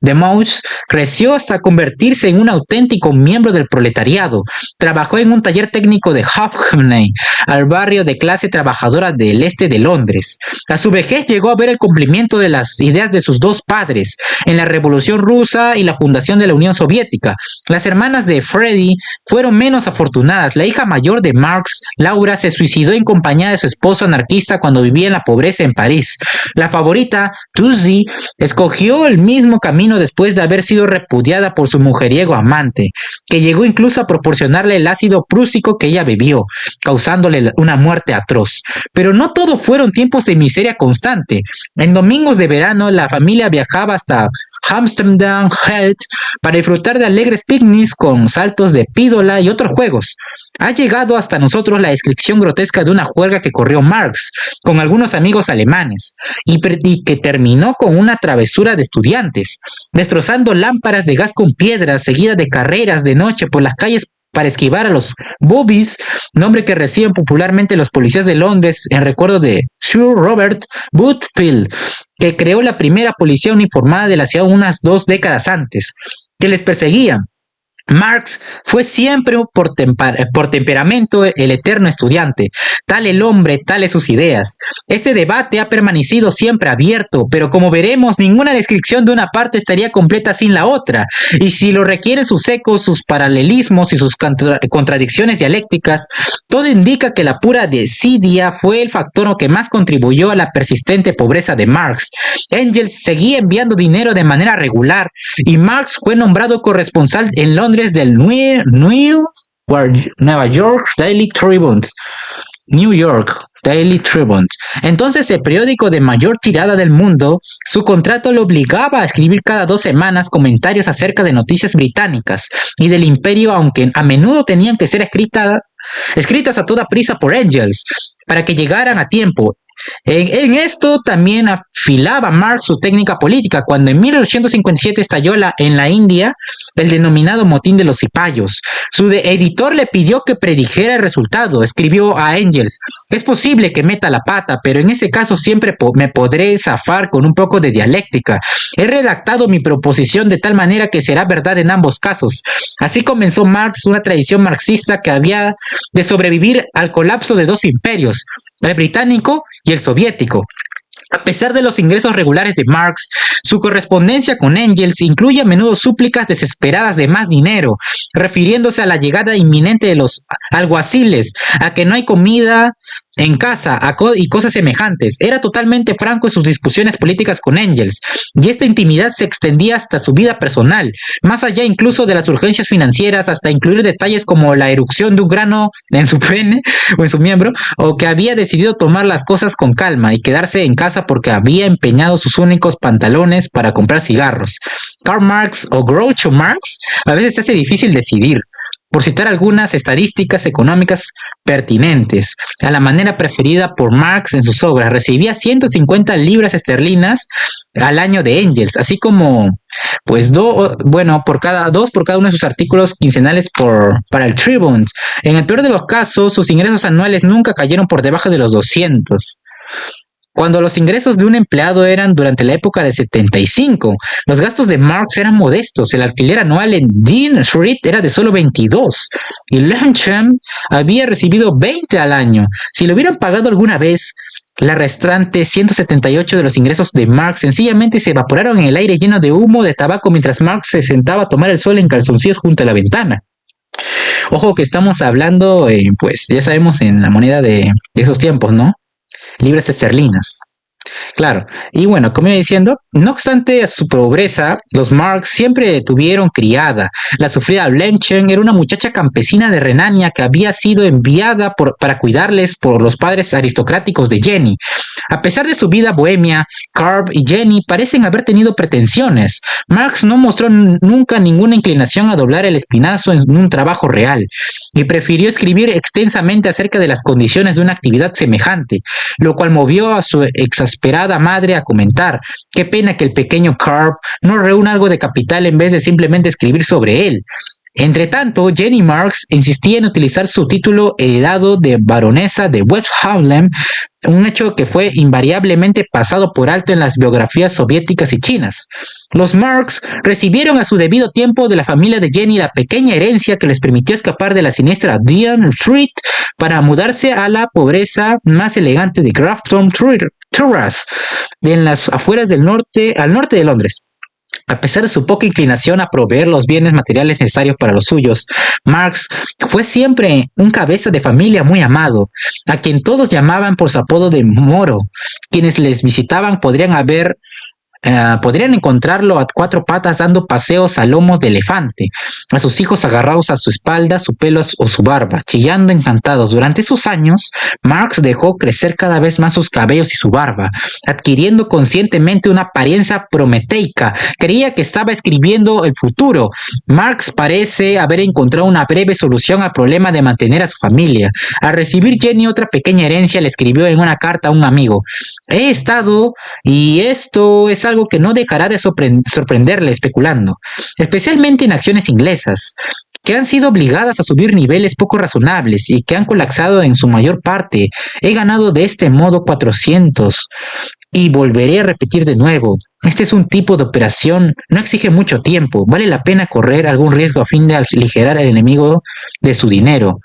de Mouch creció hasta convertirse en un auténtico miembro del proletariado. Trabajó en un taller técnico de Hackney, al barrio de clase trabajadora del este de Londres. A su vejez llegó a ver el cumplimiento de las ideas de sus dos padres en la Revolución Rusa y la fundación de la Unión Soviética. Las hermanas de Freddy fueron menos afortunadas. La hija mayor de Marx, Laura, se suicidó en compañía de su esposo anarquista cuando vivía en la pobreza en París. La favorita, Tussie, escogió el mismo camino después de haber sido repudiada por su mujeriego amante, que llegó incluso a proporcionarle el ácido prúsico que ella bebió, causándole una muerte atroz. Pero no todo fueron tiempos de miseria constante. En domingos de verano, la familia viajaba hasta Hampstead Heath para disfrutar de alegres picnics con saltos de pídola y otros juegos. Ha llegado hasta nosotros la descripción grotesca de una juerga que corrió Marx con algunos amigos alemanes y que terminó con una travesura de estudiantes, destrozando lámparas de gas con piedras, seguidas de carreras de noche por las calles para esquivar a los bobbies, nombre que reciben popularmente los policías de Londres en recuerdo de Sir Robert Woodville, que creó la primera policía uniformada de la ciudad unas 2 décadas antes, que les perseguía. Marx fue siempre por temperamento el eterno estudiante. Tal el hombre, tales sus ideas. Este debate ha permanecido siempre abierto, pero como veremos, ninguna descripción de una parte estaría completa sin la otra, y si lo requieren sus ecos, sus paralelismos y sus contradicciones dialécticas, todo indica que la pura desidia fue el factor que más contribuyó a la persistente pobreza de Marx. Engels seguía enviando dinero de manera regular, y Marx fue nombrado corresponsal en Londres del Nueva York Daily Tribune. New York Daily Tribune. Entonces, el periódico de mayor tirada del mundo, su contrato lo obligaba a escribir cada 2 semanas comentarios acerca de noticias británicas y del imperio, aunque a menudo tenían que ser escritas a toda prisa por Engels para que llegaran a tiempo. En esto también afilaba Marx su técnica política cuando en 1857 estalló en la India el denominado motín de los cipayos. Su editor le pidió que predijera el resultado. Escribió a Engels: es posible que meta la pata, pero en ese caso siempre me podré zafar con un poco de dialéctica. He redactado mi proposición de tal manera que será verdad en ambos casos. Así comenzó Marx una tradición marxista que había de sobrevivir al colapso de 2 imperios, el británico y el soviético. A pesar de los ingresos regulares de Marx, su correspondencia con Engels incluye a menudo súplicas desesperadas de más dinero, refiriéndose a la llegada inminente de los alguaciles, a que no hay comida en casa y cosas semejantes. Era totalmente franco en sus discusiones políticas con Engels, y esta intimidad se extendía hasta su vida personal, más allá incluso de las urgencias financieras, hasta incluir detalles como la erupción de un grano en su pene o en su miembro, o que había decidido tomar las cosas con calma y quedarse en casa porque había empeñado sus únicos pantalones para comprar cigarros. Karl Marx o Groucho Marx a veces se hace difícil decidir. Por citar algunas estadísticas económicas pertinentes, a la manera preferida por Marx en sus obras, recibía 150 libras esterlinas al año de Engels, así como pues por cada uno de sus artículos quincenales para el Tribune. En el peor de los casos, sus ingresos anuales nunca cayeron por debajo de los 200. Cuando los ingresos de un empleado eran durante la época de 75, los gastos de Marx eran modestos. El alquiler anual en Dean Street era de solo 22 y Lenchem había recibido 20 al año. Si lo hubieran pagado alguna vez, la restante 178 de los ingresos de Marx sencillamente se evaporaron en el aire lleno de humo de tabaco mientras Marx se sentaba a tomar el sol en calzoncillos junto a la ventana. Ojo que estamos hablando, pues ya sabemos, en la moneda de esos tiempos, ¿no? Libras esterlinas. Claro, y bueno, como iba diciendo, no obstante a su pobreza, los Marx siempre tuvieron criada. La sufrida Lemchen era una muchacha campesina de Renania que había sido enviada para cuidarles por los padres aristocráticos de Jenny. A pesar de su vida bohemia, Carp y Jenny parecen haber tenido pretensiones. Marx no mostró nunca ninguna inclinación a doblar el espinazo en un trabajo real y prefirió escribir extensamente acerca de las condiciones de una actividad semejante, lo cual movió a su exasperada madre a comentar: qué pena que el pequeño Carp no reúna algo de capital en vez de simplemente escribir sobre él. Entre tanto, Jenny Marx insistía en utilizar su título heredado de baronesa de West Haarlem, un hecho que fue invariablemente pasado por alto en las biografías soviéticas y chinas. Los Marx recibieron a su debido tiempo de la familia de Jenny la pequeña herencia que les permitió escapar de la siniestra Dean Street para mudarse a la pobreza más elegante de Grafton Terrace, en las afueras del norte, al norte de Londres. A pesar de su poca inclinación a proveer los bienes materiales necesarios para los suyos, Marx fue siempre un cabeza de familia muy amado, a quien todos llamaban por su apodo de Moro. Quienes les visitaban podrían encontrarlo a cuatro patas dando paseos a lomos de elefante, a sus hijos agarrados a su espalda, su pelo o su barba, chillando encantados. Durante esos años, Marx dejó crecer cada vez más sus cabellos y su barba, adquiriendo conscientemente una apariencia prometeica. Creía que estaba escribiendo el futuro. Marx parece haber encontrado una breve solución al problema de mantener a su familia. Al recibir Jenny otra pequeña herencia, le escribió en una carta a un amigo: he estado, y esto es algo que no dejará de sorprenderle especulando, especialmente en acciones inglesas, que han sido obligadas a subir niveles poco razonables y que han colapsado en su mayor parte. He ganado de este modo 400 y volveré a repetir de nuevo. Este es un tipo de operación, no exige mucho tiempo, vale la pena correr algún riesgo a fin de aligerar al enemigo de su dinero.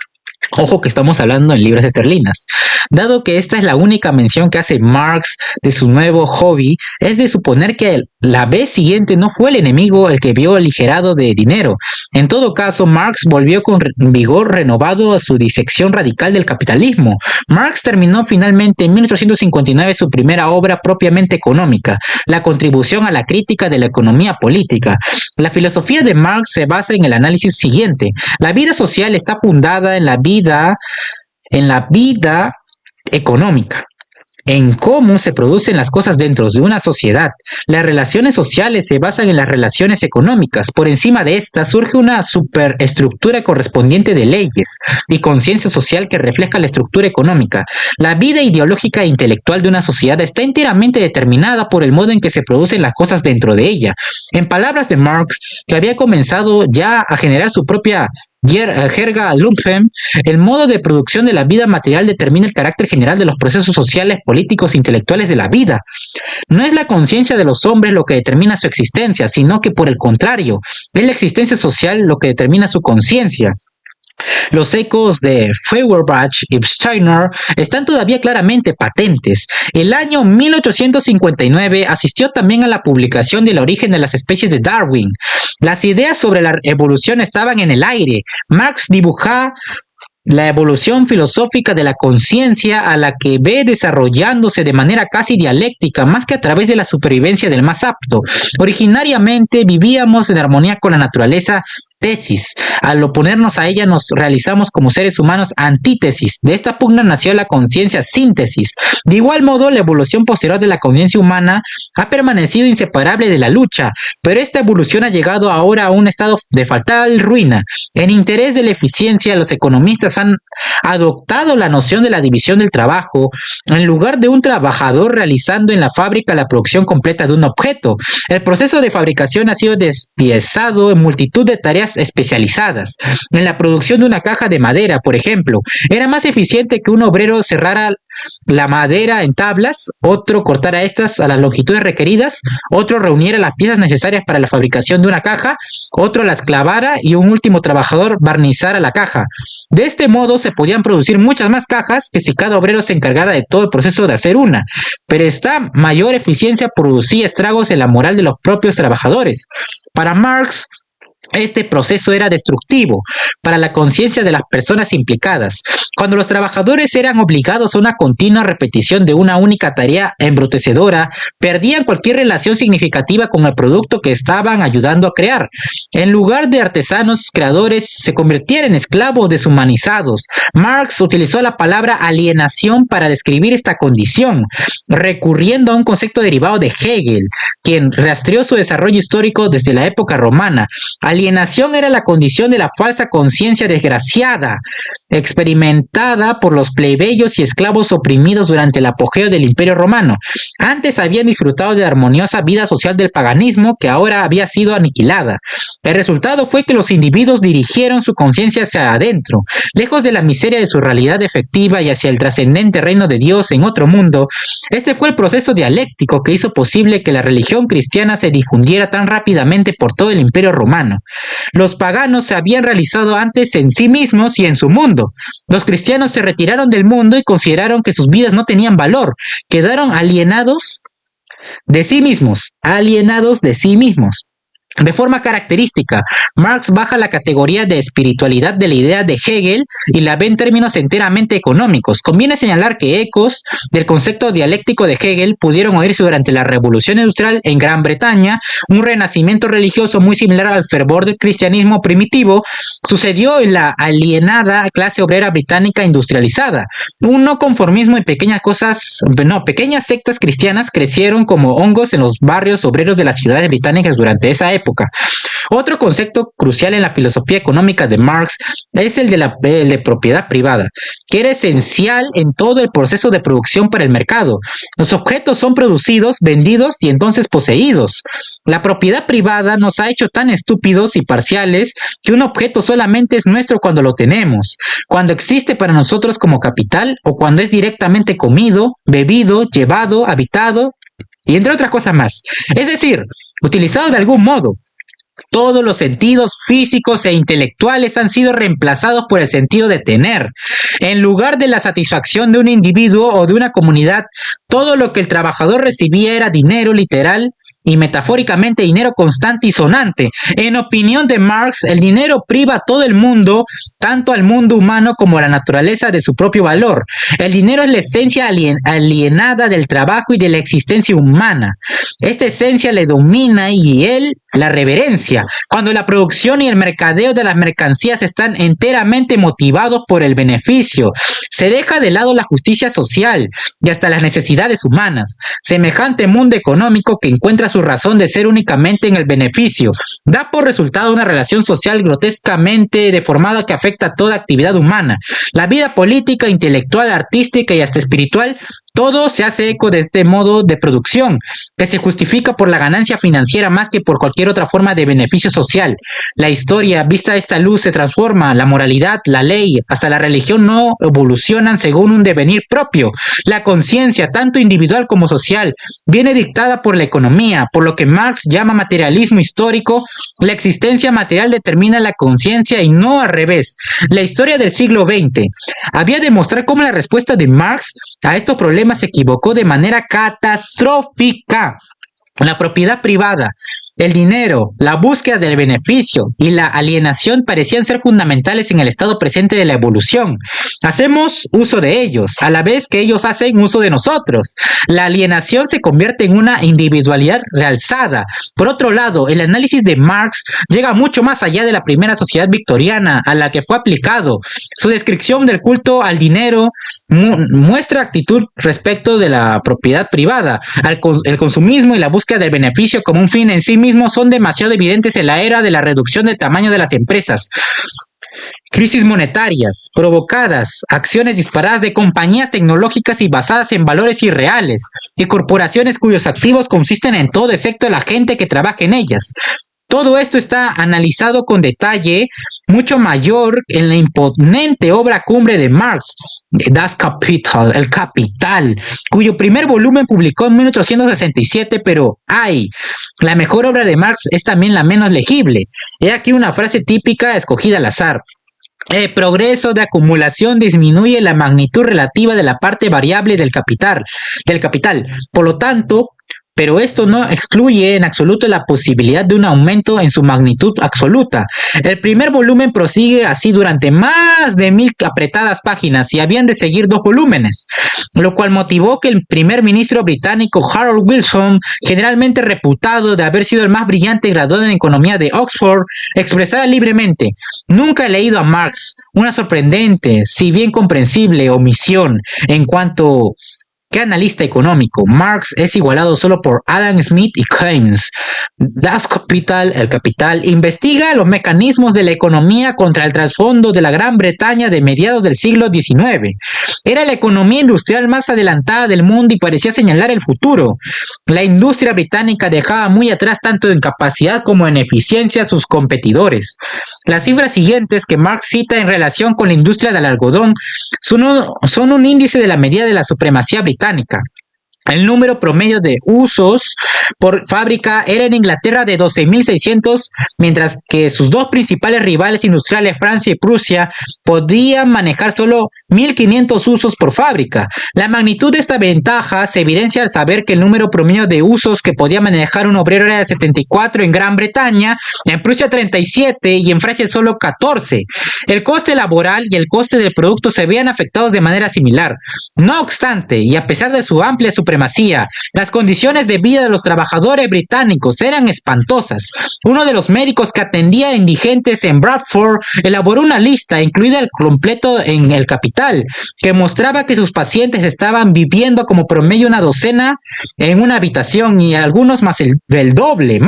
Ojo que estamos hablando en libras esterlinas. Dado que esta es la única mención que hace Marx de su nuevo hobby, es de suponer que la vez siguiente no fue el enemigo el que vio aligerado de dinero. En todo caso, Marx volvió con vigor renovado a su disección radical del capitalismo. Marx terminó finalmente en 1859 su primera obra propiamente económica, La contribución a la crítica de la economía política. La filosofía de Marx se basa en el análisis siguiente: la vida social está fundada en la vida económica, en cómo se producen las cosas dentro de una sociedad. Las relaciones sociales se basan en las relaciones económicas. Por encima de estas surge una superestructura correspondiente de leyes y conciencia social que refleja la estructura económica. La vida ideológica e intelectual de una sociedad está enteramente determinada por el modo en que se producen las cosas dentro de ella. En palabras de Marx, que había comenzado ya a generar su propia jerga Lumpen, el modo de producción de la vida material determina el carácter general de los procesos sociales, políticos e intelectuales de la vida. No es la conciencia de los hombres lo que determina su existencia, sino que por el contrario, es la existencia social lo que determina su conciencia. Los ecos de Feuerbach y Steiner están todavía claramente patentes. El año 1859 asistió también a la publicación del origen de las especies de Darwin. Las ideas sobre la evolución estaban en el aire. Marx dibujaba la evolución filosófica de la conciencia, a la que ve desarrollándose de manera casi dialéctica, más que a través de la supervivencia del más apto. Originariamente vivíamos en armonía con la naturaleza, tesis. Al oponernos a ella nos realizamos como seres humanos, antítesis. De esta pugna nació la conciencia, síntesis. De igual modo, la evolución posterior de la conciencia humana ha permanecido inseparable de la lucha, pero esta evolución ha llegado ahora a un estado de fatal ruina. En interés de la eficiencia, los economistas han adoptado la noción de la división del trabajo. En lugar de un trabajador realizando en la fábrica la producción completa de un objeto, el proceso de fabricación ha sido despiezado en multitud de tareas especializadas. En la producción de una caja de madera, por ejemplo, era más eficiente que un obrero cerrara la madera en tablas, otro cortara estas a las longitudes requeridas, otro reuniera las piezas necesarias para la fabricación de una caja, otro las clavara y un último trabajador barnizara la caja. De este modo se podían producir muchas más cajas que si cada obrero se encargara de todo el proceso de hacer una, pero esta mayor eficiencia producía estragos en la moral de los propios trabajadores. Para Marx, este proceso era destructivo, para la conciencia de las personas implicadas. Cuando los trabajadores eran obligados a una continua repetición de una única tarea embrutecedora, perdían cualquier relación significativa con el producto que estaban ayudando a crear. En lugar de artesanos creadores, se convirtieron en esclavos deshumanizados. Marx utilizó la palabra alienación para describir esta condición, recurriendo a un concepto derivado de Hegel, quien rastreó su desarrollo histórico desde la época romana. Alienación era la condición de la falsa conciencia desgraciada, experimentada por los plebeyos y esclavos oprimidos durante el apogeo del Imperio Romano. Antes habían disfrutado de la armoniosa vida social del paganismo, que ahora había sido aniquilada. El resultado fue que los individuos dirigieron su conciencia hacia adentro, lejos de la miseria de su realidad efectiva y hacia el trascendente reino de Dios en otro mundo. Este fue el proceso dialéctico que hizo posible que la religión cristiana se difundiera tan rápidamente por todo el Imperio Romano. Los paganos se habían realizado antes en sí mismos y en su mundo. Los cristianos se retiraron del mundo y consideraron que sus vidas no tenían valor. Quedaron alienados de sí mismos. De forma característica, Marx baja la categoría de espiritualidad de la idea de Hegel y la ve en términos enteramente económicos. Conviene señalar que ecos del concepto dialéctico de Hegel pudieron oírse durante la Revolución Industrial en Gran Bretaña. Un renacimiento religioso muy similar al fervor del cristianismo primitivo sucedió en la alienada clase obrera británica industrializada. Un no conformismo y pequeñas sectas cristianas crecieron como hongos en los barrios obreros de las ciudades británicas durante esa época. Otro concepto crucial en la filosofía económica de Marx es el de propiedad privada, que era esencial en todo el proceso de producción para el mercado. Los objetos son producidos, vendidos y entonces poseídos. La propiedad privada nos ha hecho tan estúpidos y parciales que un objeto solamente es nuestro cuando lo tenemos, cuando existe para nosotros como capital o cuando es directamente comido, bebido, llevado, habitado y entre otras cosas más. Es decir, utilizado de algún modo. Todos los sentidos físicos e intelectuales han sido reemplazados por el sentido de tener. En lugar de la satisfacción de un individuo o de una comunidad, todo lo que el trabajador recibía era dinero literal y metafóricamente dinero constante y sonante. En opinión de Marx, el dinero priva a todo el mundo, tanto al mundo humano como a la naturaleza, de su propio valor. El dinero es la esencia alienada del trabajo y de la existencia humana. Esta esencia le domina y él la reverencia. Cuando la producción y el mercadeo de las mercancías están enteramente motivados por el beneficio, se deja de lado la justicia social y hasta las necesidades humanas. Semejante mundo económico, que encuentra su razón de ser únicamente en el beneficio, da por resultado una relación social grotescamente deformada que afecta a toda actividad humana. La vida política, intelectual, artística y hasta espiritual, todo se hace eco de este modo de producción, que se justifica por la ganancia financiera más que por cualquier otra forma de beneficio social. La historia, vista a esta luz, se transforma. La moralidad, la ley, hasta la religión no evolucionan según un devenir propio. La conciencia, tanto individual como social, viene dictada por la economía, por lo que Marx llama materialismo histórico. La existencia material determina la conciencia y no al revés. La historia del siglo XX había de mostrar cómo la respuesta de Marx a estos problemas se equivocó de manera catastrófica. La propiedad privada, el dinero, la búsqueda del beneficio y la alienación parecían ser fundamentales en el estado presente de la evolución. Hacemos uso de ellos, a la vez que ellos hacen uso de nosotros. La alienación se convierte en una individualidad realzada. Por otro lado, el análisis de Marx llega mucho más allá de la primera sociedad victoriana a la que fue aplicado. Su descripción del culto al dinero muestra actitud respecto de la propiedad privada. El consumismo y la búsqueda del beneficio como un fin en sí mismo son demasiado evidentes en la era de la reducción del tamaño de las empresas. Crisis monetarias provocadas, acciones disparadas de compañías tecnológicas y basadas en valores irreales, y corporaciones cuyos activos consisten en todo excepto la gente que trabaja en ellas. Todo esto está analizado con detalle mucho mayor en la imponente obra cumbre de Marx, Das Kapital, El Capital, cuyo primer volumen publicó en 1867, pero la mejor obra de Marx es también la menos legible. He aquí una frase típica escogida al azar. El progreso de acumulación disminuye la magnitud relativa de la parte variable del capital. Por lo tanto, pero esto no excluye en absoluto la posibilidad de un aumento en su magnitud absoluta. El primer volumen prosigue así durante más de 1000 apretadas páginas y habían de seguir 2 volúmenes, lo cual motivó que el primer ministro británico Harold Wilson, generalmente reputado de haber sido el más brillante graduado en economía de Oxford, expresara libremente: "Nunca he leído a Marx", una sorprendente, si bien comprensible, omisión en cuanto ¿qué analista económico? Marx es igualado solo por Adam Smith y Keynes. Das Kapital, el Capital, investiga los mecanismos de la economía contra el trasfondo de la Gran Bretaña de mediados del siglo XIX. Era la economía industrial más adelantada del mundo y parecía señalar el futuro. La industria británica dejaba muy atrás tanto en capacidad como en eficiencia a sus competidores. Las cifras siguientes que Marx cita en relación con la industria del algodón son un índice de la medida de la supremacía británica. El número promedio de usos por fábrica era en Inglaterra de 12.600, mientras que sus dos principales rivales industriales, Francia y Prusia, podían manejar solo 1.500 usos por fábrica. La magnitud de esta ventaja se evidencia al saber que el número promedio de usos que podía manejar un obrero era de 74 en Gran Bretaña, en Prusia 37 y en Francia solo 14. El coste laboral y el coste del producto se veían afectados de manera similar. No obstante, y a pesar de su amplia supremacía, las condiciones de vida de los trabajadores británicos eran espantosas. Uno de los médicos que atendía a indigentes en Bradford elaboró una lista, incluida el completo en El Capital, que mostraba que sus pacientes estaban viviendo como promedio una docena en una habitación y algunos más del doble.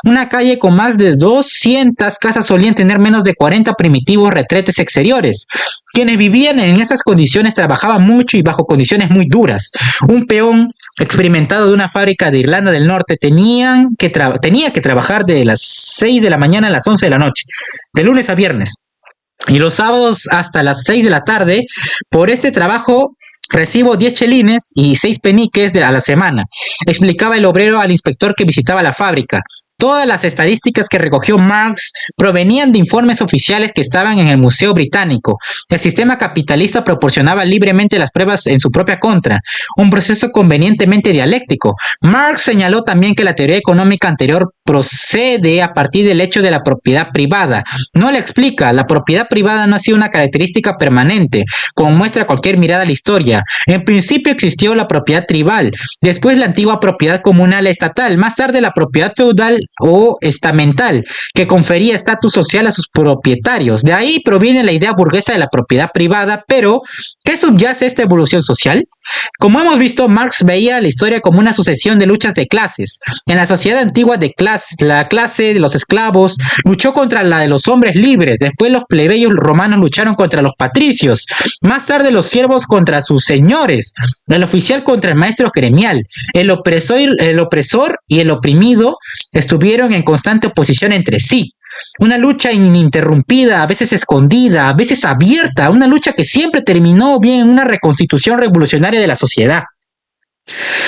Una calle con más de 200 casas solían tener menos de 40 primitivos retretes exteriores. Quienes vivían en esas condiciones trabajaban mucho y bajo condiciones muy duras. Un peón experimentado de una fábrica de Irlanda del Norte tenía que trabajar de las 6 de la mañana a las 11 de la noche, de lunes a viernes, y los sábados hasta las 6 de la tarde. Por este trabajo recibo 10 chelines y 6 peniques a la semana, explicaba el obrero al inspector que visitaba la fábrica. Todas las estadísticas que recogió Marx provenían de informes oficiales que estaban en el Museo Británico. El sistema capitalista proporcionaba libremente las pruebas en su propia contra, un proceso convenientemente dialéctico. Marx señaló también que la teoría económica anterior procede a partir del hecho de la propiedad privada. No le explica, la propiedad privada no ha sido una característica permanente, como muestra cualquier mirada a la historia. En principio existió la propiedad tribal, después la antigua propiedad comunal estatal, más tarde la propiedad feudal o estamental, que confería estatus social a sus propietarios. De ahí proviene la idea burguesa de la propiedad privada, pero ¿qué subyace esta evolución social? Como hemos visto, Marx veía la historia como una sucesión de luchas de clases. En la sociedad antigua la clase de los esclavos luchó contra la de los hombres libres, después los plebeyos romanos lucharon contra los patricios, más tarde los siervos contra sus señores, el oficial contra el maestro gremial, el opresor y el oprimido estuvieron en constante oposición entre sí. Una lucha ininterrumpida, a veces escondida, a veces abierta, una lucha que siempre terminó bien en una reconstitución revolucionaria de la sociedad,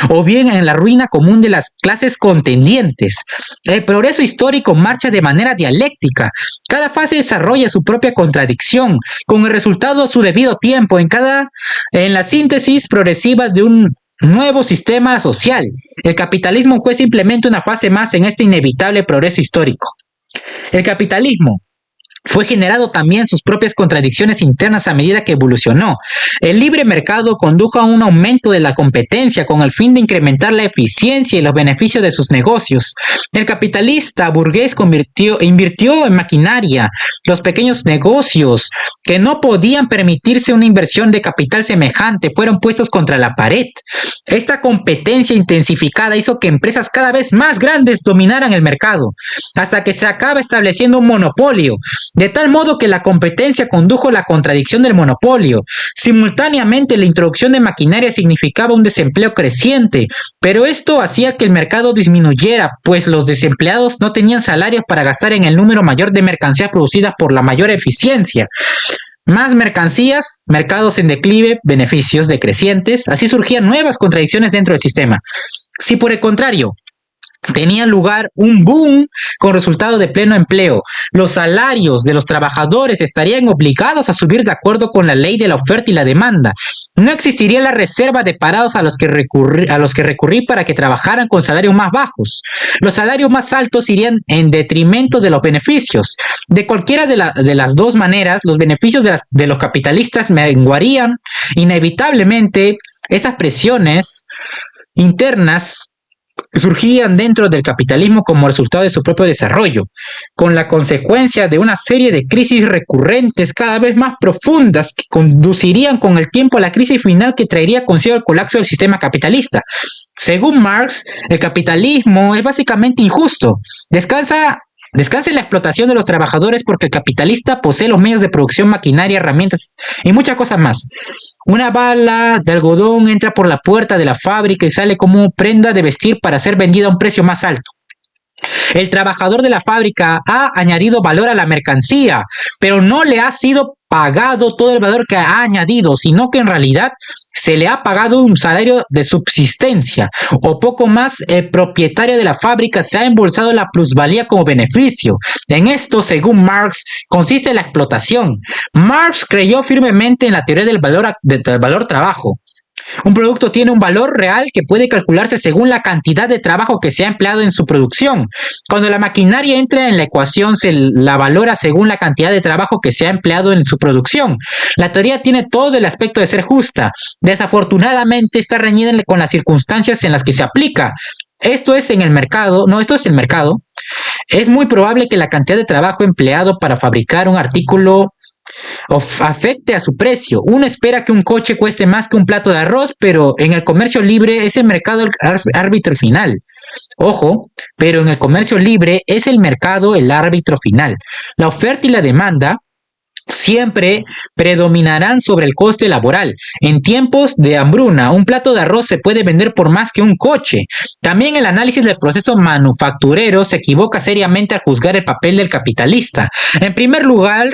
o bien en la ruina común de las clases contendientes. El progreso histórico marcha de manera dialéctica. Cada fase desarrolla su propia contradicción, con el resultado a su debido tiempo, en la síntesis progresiva de un nuevo sistema social. El capitalismo fue simplemente una fase más en este inevitable progreso histórico. El capitalismo fue generado también sus propias contradicciones internas a medida que evolucionó. El libre mercado condujo a un aumento de la competencia con el fin de incrementar la eficiencia y los beneficios de sus negocios. El capitalista burgués invirtió en maquinaria. Los pequeños negocios que no podían permitirse una inversión de capital semejante fueron puestos contra la pared. Esta competencia intensificada hizo que empresas cada vez más grandes dominaran el mercado, hasta que se acaba estableciendo un monopolio, de tal modo que la competencia condujo a la contradicción del monopolio. Simultáneamente, la introducción de maquinaria significaba un desempleo creciente, pero esto hacía que el mercado disminuyera, pues los desempleados no tenían salarios para gastar en el número mayor de mercancías producidas por la mayor eficiencia. Más mercancías, mercados en declive, beneficios decrecientes, así surgían nuevas contradicciones dentro del sistema. Si por el contrario, tenía lugar un boom con resultado de pleno empleo. Los salarios de los trabajadores estarían obligados a subir de acuerdo con la ley de la oferta y la demanda. No existiría la reserva de parados a los que recurrir para que trabajaran con salarios más bajos. Los salarios más altos irían en detrimento de los beneficios. De cualquiera de las dos maneras, los beneficios de los capitalistas menguarían. Inevitablemente, estas presiones internas surgían dentro del capitalismo como resultado de su propio desarrollo, con la consecuencia de una serie de crisis recurrentes cada vez más profundas que conducirían con el tiempo a la crisis final que traería consigo el colapso del sistema capitalista. Según Marx, el capitalismo es básicamente injusto. Descansa en la explotación de los trabajadores porque el capitalista posee los medios de producción, maquinaria, herramientas y muchas cosas más. Una bala de algodón entra por la puerta de la fábrica y sale como prenda de vestir para ser vendida a un precio más alto. El trabajador de la fábrica ha añadido valor a la mercancía, pero no le ha sido pagado todo el valor que ha añadido, sino que en realidad se le ha pagado un salario de subsistencia o poco más. El propietario de la fábrica se ha embolsado la plusvalía como beneficio. En esto, según Marx, consiste la explotación. Marx creyó firmemente en la teoría del valor trabajo. Un producto tiene un valor real que puede calcularse según la cantidad de trabajo que se ha empleado en su producción. Cuando la maquinaria entra en la ecuación, se la valora según la cantidad de trabajo que se ha empleado en su producción. La teoría tiene todo el aspecto de ser justa. Desafortunadamente, está reñida con las circunstancias en las que se aplica. Esto es el mercado. Es muy probable que la cantidad de trabajo empleado para fabricar un artículo afecte a su precio. Uno espera que un coche cueste más que un plato de arroz, pero en el comercio libre es el mercado el árbitro final. Ojo, pero en el comercio libre es el mercado el árbitro final. La oferta y la demanda siempre predominarán sobre el coste laboral. En tiempos de hambruna, un plato de arroz se puede vender por más que un coche. También el análisis del proceso manufacturero se equivoca seriamente al juzgar el papel del capitalista. En primer lugar,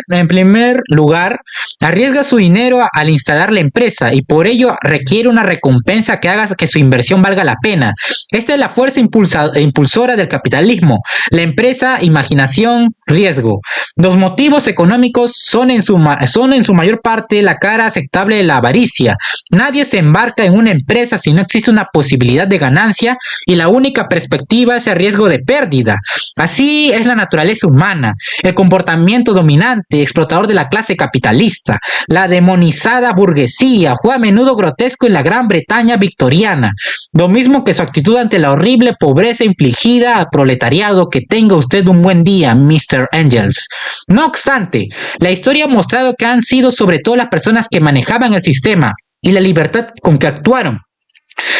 arriesga su dinero al instalar la empresa y por ello requiere una recompensa que haga que su inversión valga la pena. Esta es la fuerza impulsora del capitalismo. La empresa, imaginación, riesgo. Los motivos económicos son en su mayor parte la cara aceptable de la avaricia. Nadie se embarca en una empresa si no existe una posibilidad de ganancia y la única perspectiva es el riesgo de pérdida. Así es la naturaleza humana. El comportamiento dominante y explotador de la clase capitalista, la demonizada burguesía, fue a menudo grotesco en la Gran Bretaña victoriana, lo mismo que su actitud ante la horrible pobreza infligida al proletariado. Que tenga usted un buen día, Mr. Engels. No obstante, la historia ha mostrado que han sido sobre todo las personas que manejaban el sistema y la libertad con que actuaron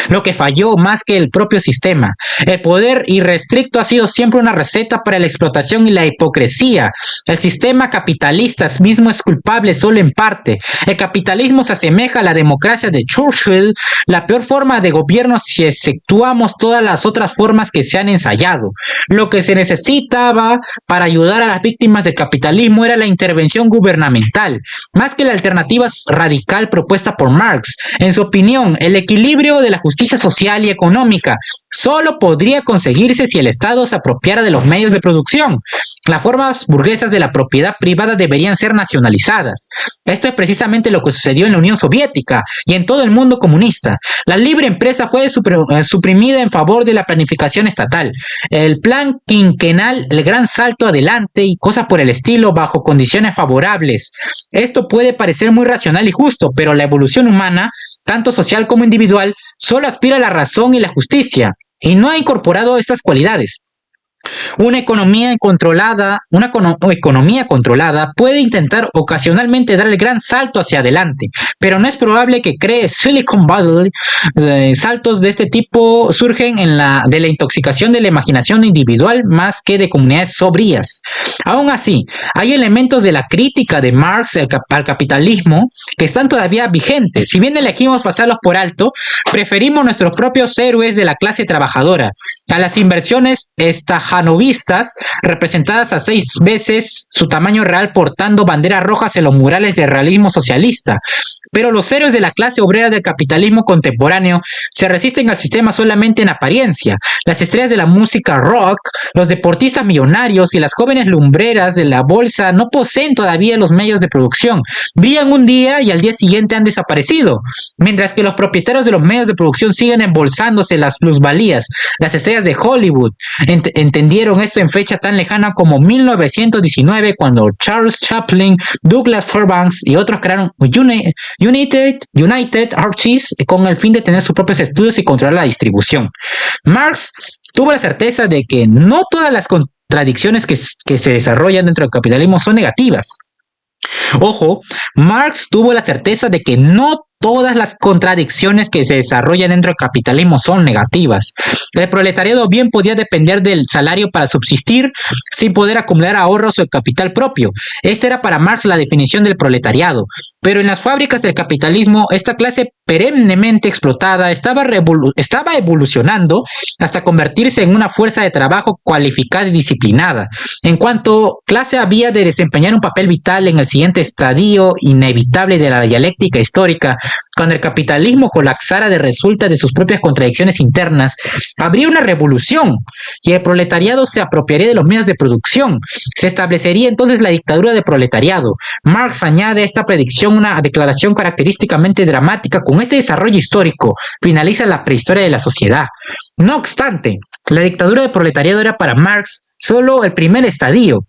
lo que falló más que el propio sistema. El poder irrestricto ha sido siempre una receta para la explotación y la hipocresía. El sistema capitalista mismo es culpable solo en parte. El capitalismo se asemeja a la democracia de Churchill, la peor forma de gobierno si exceptuamos todas las otras formas que se han ensayado. Lo que se necesitaba para ayudar a las víctimas del capitalismo era la intervención gubernamental, más que la alternativa radical propuesta por Marx. En su opinión, el equilibrio de la justicia social y económica solo podría conseguirse si el Estado se apropiara de los medios de producción. Las formas burguesas de la propiedad privada deberían ser nacionalizadas. Esto es precisamente lo que sucedió en la Unión Soviética y en todo el mundo comunista. La libre empresa fue suprimida en favor de la planificación estatal. El plan quinquenal, el gran salto adelante y cosas por el estilo bajo condiciones favorables. Esto puede parecer muy racional y justo, pero la evolución humana, tanto social como individual, solo aspira a la razón y la justicia, y no ha incorporado estas cualidades. Una economía controlada puede intentar ocasionalmente dar el gran salto hacia adelante, pero no es probable que cree Silicon Valley. Saltos de este tipo surgen de la intoxicación de la imaginación individual más que de comunidades sobrias. Aún así, hay elementos de la crítica de Marx al capitalismo que están todavía vigentes. Si bien elegimos pasarlos por alto, preferimos nuestros propios héroes de la clase trabajadora a las inversiones estajadas stajanovistas, representadas a 6 veces su tamaño real portando banderas rojas en los murales del realismo socialista. Pero los héroes de la clase obrera del capitalismo contemporáneo se resisten al sistema solamente en apariencia. Las estrellas de la música rock, los deportistas millonarios y las jóvenes lumbreras de la bolsa no poseen todavía los medios de producción. Brillan un día y al día siguiente han desaparecido, mientras que los propietarios de los medios de producción siguen embolsándose las plusvalías. Las estrellas de Hollywood entendieron esto en fecha tan lejana como 1919, cuando Charles Chaplin, Douglas Fairbanks y otros crearon United Artists con el fin de tener sus propios estudios y controlar la distribución. Marx tuvo la certeza de que no todas las contradicciones que se desarrollan dentro del capitalismo son negativas. Ojo, Marx tuvo la certeza de que no todas las contradicciones que se desarrollan dentro del capitalismo son negativas. El proletariado bien podía depender del salario para subsistir sin poder acumular ahorros o el capital propio. Esta era para Marx la definición del proletariado. Pero en las fábricas del capitalismo, esta clase perennemente explotada estaba evolucionando hasta convertirse en una fuerza de trabajo cualificada y disciplinada. En cuanto clase había de desempeñar un papel vital en el siguiente estadio inevitable de la dialéctica histórica. Cuando el capitalismo colapsara de resulta de sus propias contradicciones internas, habría una revolución y el proletariado se apropiaría de los medios de producción. Se establecería entonces la dictadura del proletariado. Marx añade a esta predicción una declaración característicamente dramática: con este desarrollo histórico finaliza la prehistoria de la sociedad. No obstante, la dictadura del proletariado era para Marx solo el primer estadio.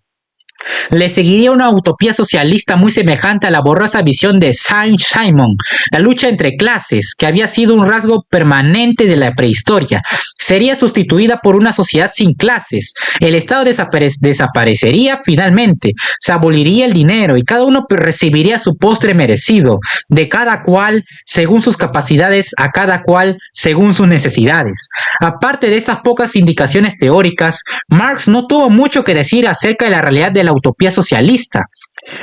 Le seguiría una utopía socialista muy semejante a la borrosa visión de Saint-Simon, la lucha entre clases, que había sido un rasgo permanente de la prehistoria. Sería sustituida por una sociedad sin clases. El Estado desaparecería finalmente, se aboliría el dinero y cada uno recibiría su postre merecido, de cada cual según sus capacidades, a cada cual según sus necesidades. Aparte de estas pocas indicaciones teóricas, Marx no tuvo mucho que decir acerca de la realidad de la utopía socialista.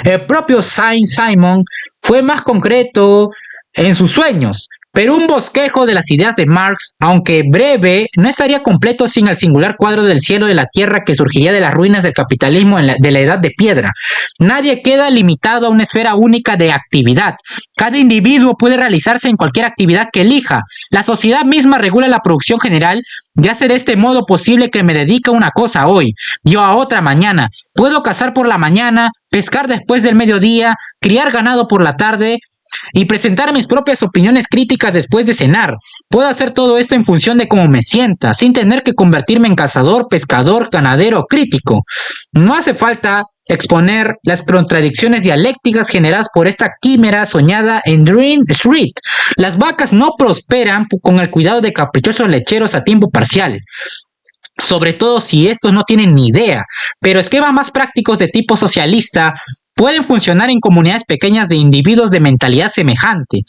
El propio Saint-Simon fue más concreto en sus sueños, pero un bosquejo de las ideas de Marx, aunque breve, no estaría completo sin el singular cuadro del cielo de la tierra que surgiría de las ruinas del capitalismo de la edad de piedra. Nadie queda limitado a una esfera única de actividad. Cada individuo puede realizarse en cualquier actividad que elija. La sociedad misma regula la producción general y hace de este modo posible que me dedique a una cosa hoy, yo a otra mañana. Puedo cazar por la mañana, pescar después del mediodía, criar ganado por la tarde y presentar mis propias opiniones críticas después de cenar. Puedo hacer todo esto en función de cómo me sienta, sin tener que convertirme en cazador, pescador, ganadero o crítico. No hace falta exponer las contradicciones dialécticas generadas por esta quimera soñada en Dream Street. Las vacas no prosperan con el cuidado de caprichosos lecheros a tiempo parcial, sobre todo si estos no tienen ni idea, pero esquemas más prácticos de tipo socialista pueden funcionar en comunidades pequeñas de individuos de mentalidad semejante.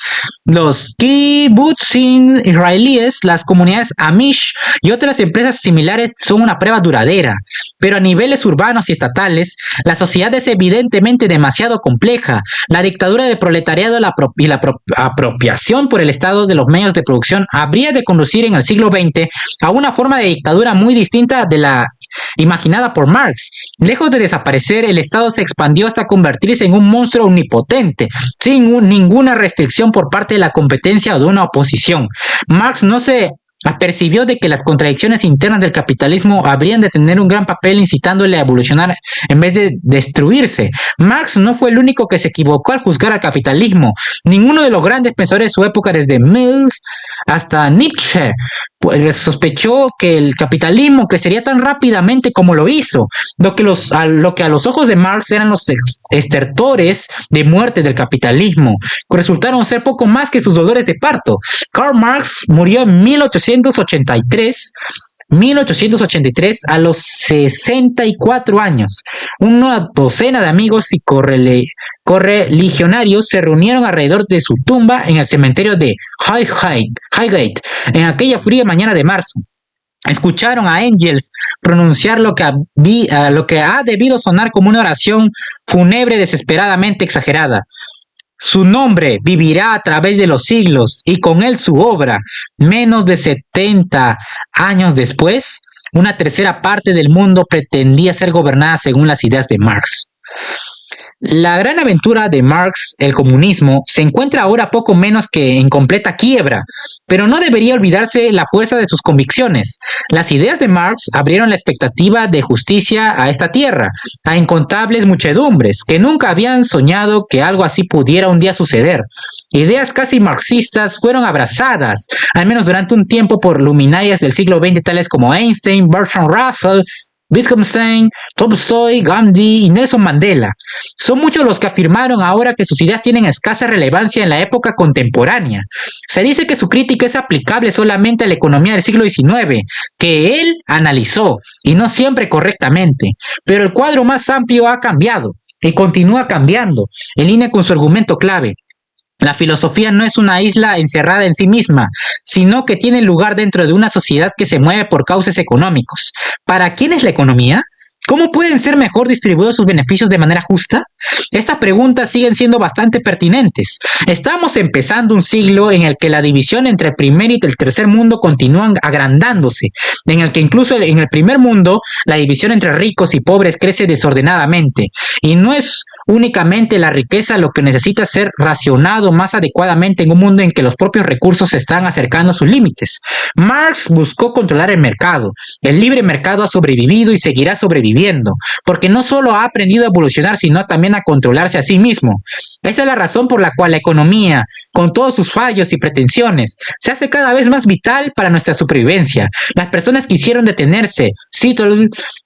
Los kibbutzim israelíes, las comunidades Amish y otras empresas similares son una prueba duradera, pero a niveles urbanos y estatales, la sociedad es evidentemente demasiado compleja. La dictadura del proletariado y la apropiación por el Estado de los medios de producción habría de conducir en el siglo XX a una forma de dictadura muy distinta de la imaginada por Marx. Lejos de desaparecer, el Estado se expandió hasta convertirse en un monstruo omnipotente, sin ninguna restricción por parte de la competencia o de una oposición. Marx no se apercibió de que las contradicciones internas del capitalismo habrían de tener un gran papel incitándole a evolucionar en vez de destruirse. Marx no fue el único que se equivocó al juzgar al capitalismo. Ninguno de los grandes pensadores de su época, desde Mills hasta Nietzsche, sospechó que el capitalismo crecería tan rápidamente como lo hizo, lo que a los ojos de Marx eran los estertores de muerte del capitalismo, que resultaron ser poco más que sus dolores de parto. Karl Marx murió en 1883 a los 64 años. Una docena de amigos y correligionarios se reunieron alrededor de su tumba en el cementerio de Highgate en aquella fría mañana de marzo. Escucharon a Engels pronunciar lo que ha debido sonar como una oración fúnebre desesperadamente exagerada. Su nombre vivirá a través de los siglos y con él su obra. Menos de 70 años después, Una tercera parte del mundo pretendía ser gobernada según las ideas de Marx. La gran aventura de Marx, el comunismo, se encuentra ahora poco menos que en completa quiebra, pero no debería olvidarse la fuerza de sus convicciones. Las ideas de Marx abrieron la expectativa de justicia a esta tierra, a incontables muchedumbres que nunca habían soñado que algo así pudiera un día suceder. Ideas casi marxistas fueron abrazadas, al menos durante un tiempo, por luminarias del siglo XX tales como Einstein, Bertrand Russell, Wittgenstein, Tolstoy, Gandhi y Nelson Mandela. Son muchos los que afirmaron ahora que sus ideas tienen escasa relevancia en la época contemporánea. Se dice que su crítica es aplicable solamente a la economía del siglo XIX, que él analizó, y no siempre correctamente. Pero el cuadro más amplio ha cambiado, y continúa cambiando, en línea con su argumento clave. La filosofía no es una isla encerrada en sí misma, sino que tiene lugar dentro de una sociedad que se mueve por causas económicos. ¿Para quién es la economía? ¿Cómo pueden ser mejor distribuidos sus beneficios de manera justa? Estas preguntas siguen siendo bastante pertinentes. Estamos empezando un siglo en el que la división entre el primer y el tercer mundo continúan agrandándose, en el que incluso en el primer mundo la división entre ricos y pobres crece desordenadamente, y no es únicamente la riqueza lo que necesita ser racionado más adecuadamente en un mundo en que los propios recursos se están acercando a sus límites. Marx buscó controlar el mercado. El libre mercado ha sobrevivido y seguirá sobreviviendo, porque no solo ha aprendido a evolucionar, sino también a controlarse a sí mismo. Esta es la razón por la cual la economía, con todos sus fallos y pretensiones, se hace cada vez más vital para nuestra supervivencia. Las personas quisieron detenerse, cito,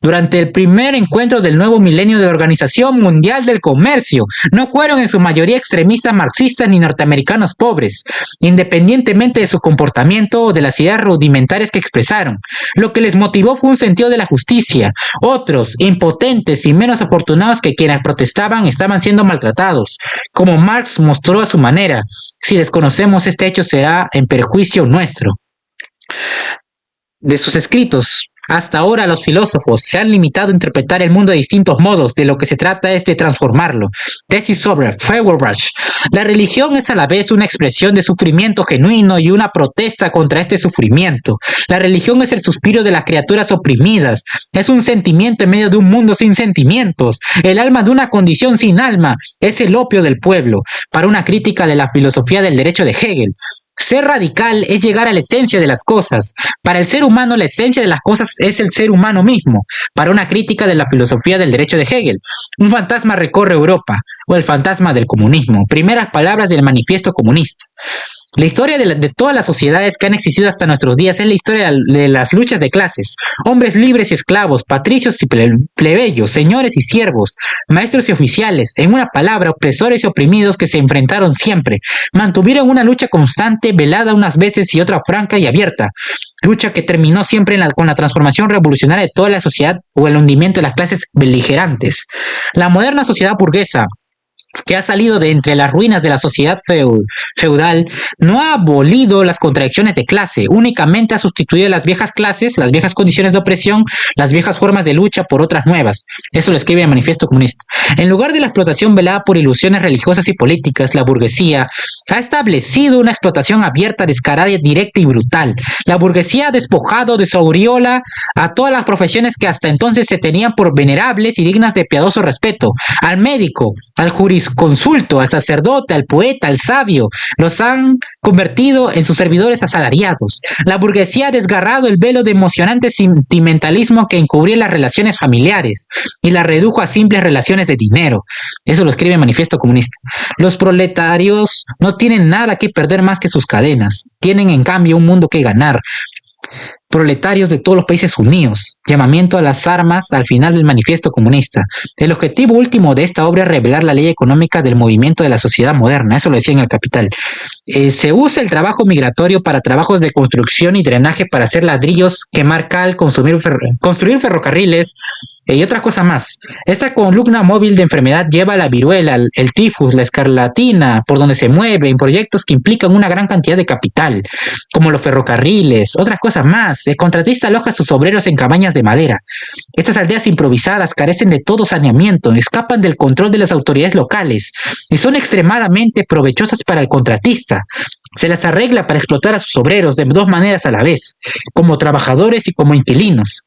durante el primer encuentro del nuevo milenio de la Organización Mundial del Comercio. No fueron en su mayoría extremistas marxistas ni norteamericanos pobres, independientemente de su comportamiento o de las ideas rudimentarias que expresaron. Lo que les motivó fue un sentido de la justicia. Otros, impotentes y menos afortunados que quienes protestaban, estaban siendo maltratados, como Marx mostró a su manera. Si desconocemos este hecho, será en perjuicio nuestro. De sus escritos, hasta ahora los filósofos se han limitado a interpretar el mundo de distintos modos. De lo que se trata es de transformarlo. Tesis sobre Feuerbach. La religión es a la vez una expresión de sufrimiento genuino y una protesta contra este sufrimiento. La religión es el suspiro de las criaturas oprimidas. Es un sentimiento en medio de un mundo sin sentimientos. El alma de una condición sin alma es el opio del pueblo. Para una crítica de la filosofía del derecho de Hegel. Ser radical es llegar a la esencia de las cosas. Para el ser humano, la esencia de las cosas es el ser humano mismo. Para una crítica de la filosofía del derecho de Hegel, un fantasma recorre Europa, o el fantasma del comunismo. Primeras palabras del manifiesto comunista. La historia de todas las sociedades que han existido hasta nuestros días es la historia de las luchas de clases. Hombres libres y esclavos, patricios y plebeyos, señores y siervos, maestros y oficiales, en una palabra, opresores y oprimidos que se enfrentaron siempre. Mantuvieron una lucha constante, velada unas veces y otra franca y abierta. Lucha que terminó siempre con la transformación revolucionaria de toda la sociedad o el hundimiento de las clases beligerantes. La moderna sociedad burguesa, que ha salido de entre las ruinas de la sociedad feudal, no ha abolido las contradicciones de clase, únicamente ha sustituido las viejas clases, las viejas condiciones de opresión, las viejas formas de lucha por otras nuevas. Eso lo escribe el Manifiesto Comunista. En lugar de la explotación velada por ilusiones religiosas y políticas, la burguesía ha establecido una explotación abierta, descarada, directa y brutal. La burguesía ha despojado de su aureola a todas las profesiones que hasta entonces se tenían por venerables y dignas de piadoso respeto. Al médico, al jurisconsulto, al sacerdote, al poeta, al sabio, los han convertido en sus servidores asalariados. La burguesía ha desgarrado el velo de emocionante sentimentalismo que encubría las relaciones familiares y la redujo a simples relaciones de dinero. Eso lo escribe el Manifiesto Comunista. Los proletarios no tienen nada que perder más que sus cadenas. Tienen en cambio un mundo que ganar. Proletarios de todos los países unidos. Llamamiento a las armas al final del Manifiesto Comunista. El objetivo último de esta obra es revelar la ley económica del movimiento de la sociedad moderna. Eso lo decía en El Capital. Se usa el trabajo migratorio para trabajos de construcción y drenaje para hacer ladrillos, quemar cal, construir ferrocarriles y otras cosas más. Esta columna móvil de enfermedad lleva la viruela, el tifus, la escarlatina, por donde se mueve en proyectos que implican una gran cantidad de capital, como los ferrocarriles, otras cosas más. El contratista aloja a sus obreros en cabañas de madera. Estas aldeas improvisadas carecen de todo saneamiento, escapan del control de las autoridades locales y son extremadamente provechosas para el contratista. Se las arregla para explotar a sus obreros de dos maneras a la vez, como trabajadores y como inquilinos.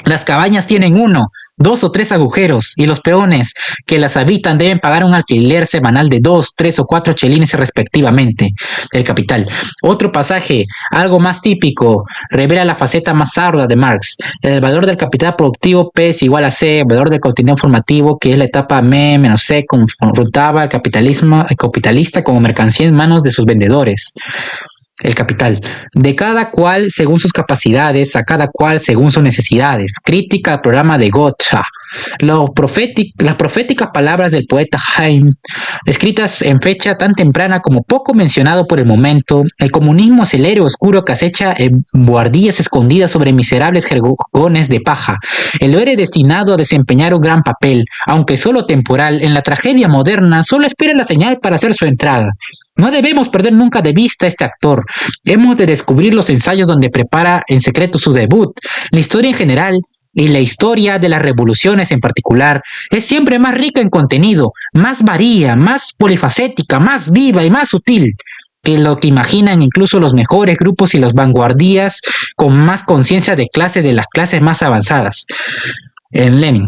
Las cabañas tienen 1, 2 o 3 agujeros y los peones que las habitan deben pagar un alquiler semanal de 2, 3 o 4 chelines respectivamente. El Capital. Otro pasaje, algo más típico, revela la faceta más ardua de Marx. El valor del capital productivo P es igual a C, el valor del contenido informativo, que es la etapa M menos C, confrontaba al capitalismo, el capitalista como mercancía en manos de sus vendedores. El capital. De cada cual según sus capacidades, a cada cual según sus necesidades. Crítica al programa de Gotcha. Las proféticas palabras del poeta Heim, escritas en fecha tan temprana como poco mencionado por el momento. El comunismo es el héroe oscuro que acecha en buhardillas escondidas sobre miserables jergones de paja. El héroe destinado a desempeñar un gran papel, aunque solo temporal, en la tragedia moderna, solo espera la señal para hacer su entrada. No debemos perder nunca de vista a este actor. Hemos de descubrir los ensayos donde prepara en secreto su debut. La historia en general y la historia de las revoluciones en particular es siempre más rica en contenido, más varía, más polifacética, más viva y más sutil que lo que imaginan incluso los mejores grupos y los vanguardías con más conciencia de clase de las clases más avanzadas. En Lenin.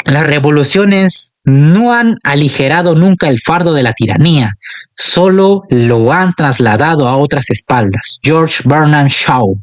Las revoluciones no han aligerado nunca el fardo de la tiranía, solo lo han trasladado a otras espaldas. George Bernard Shaw.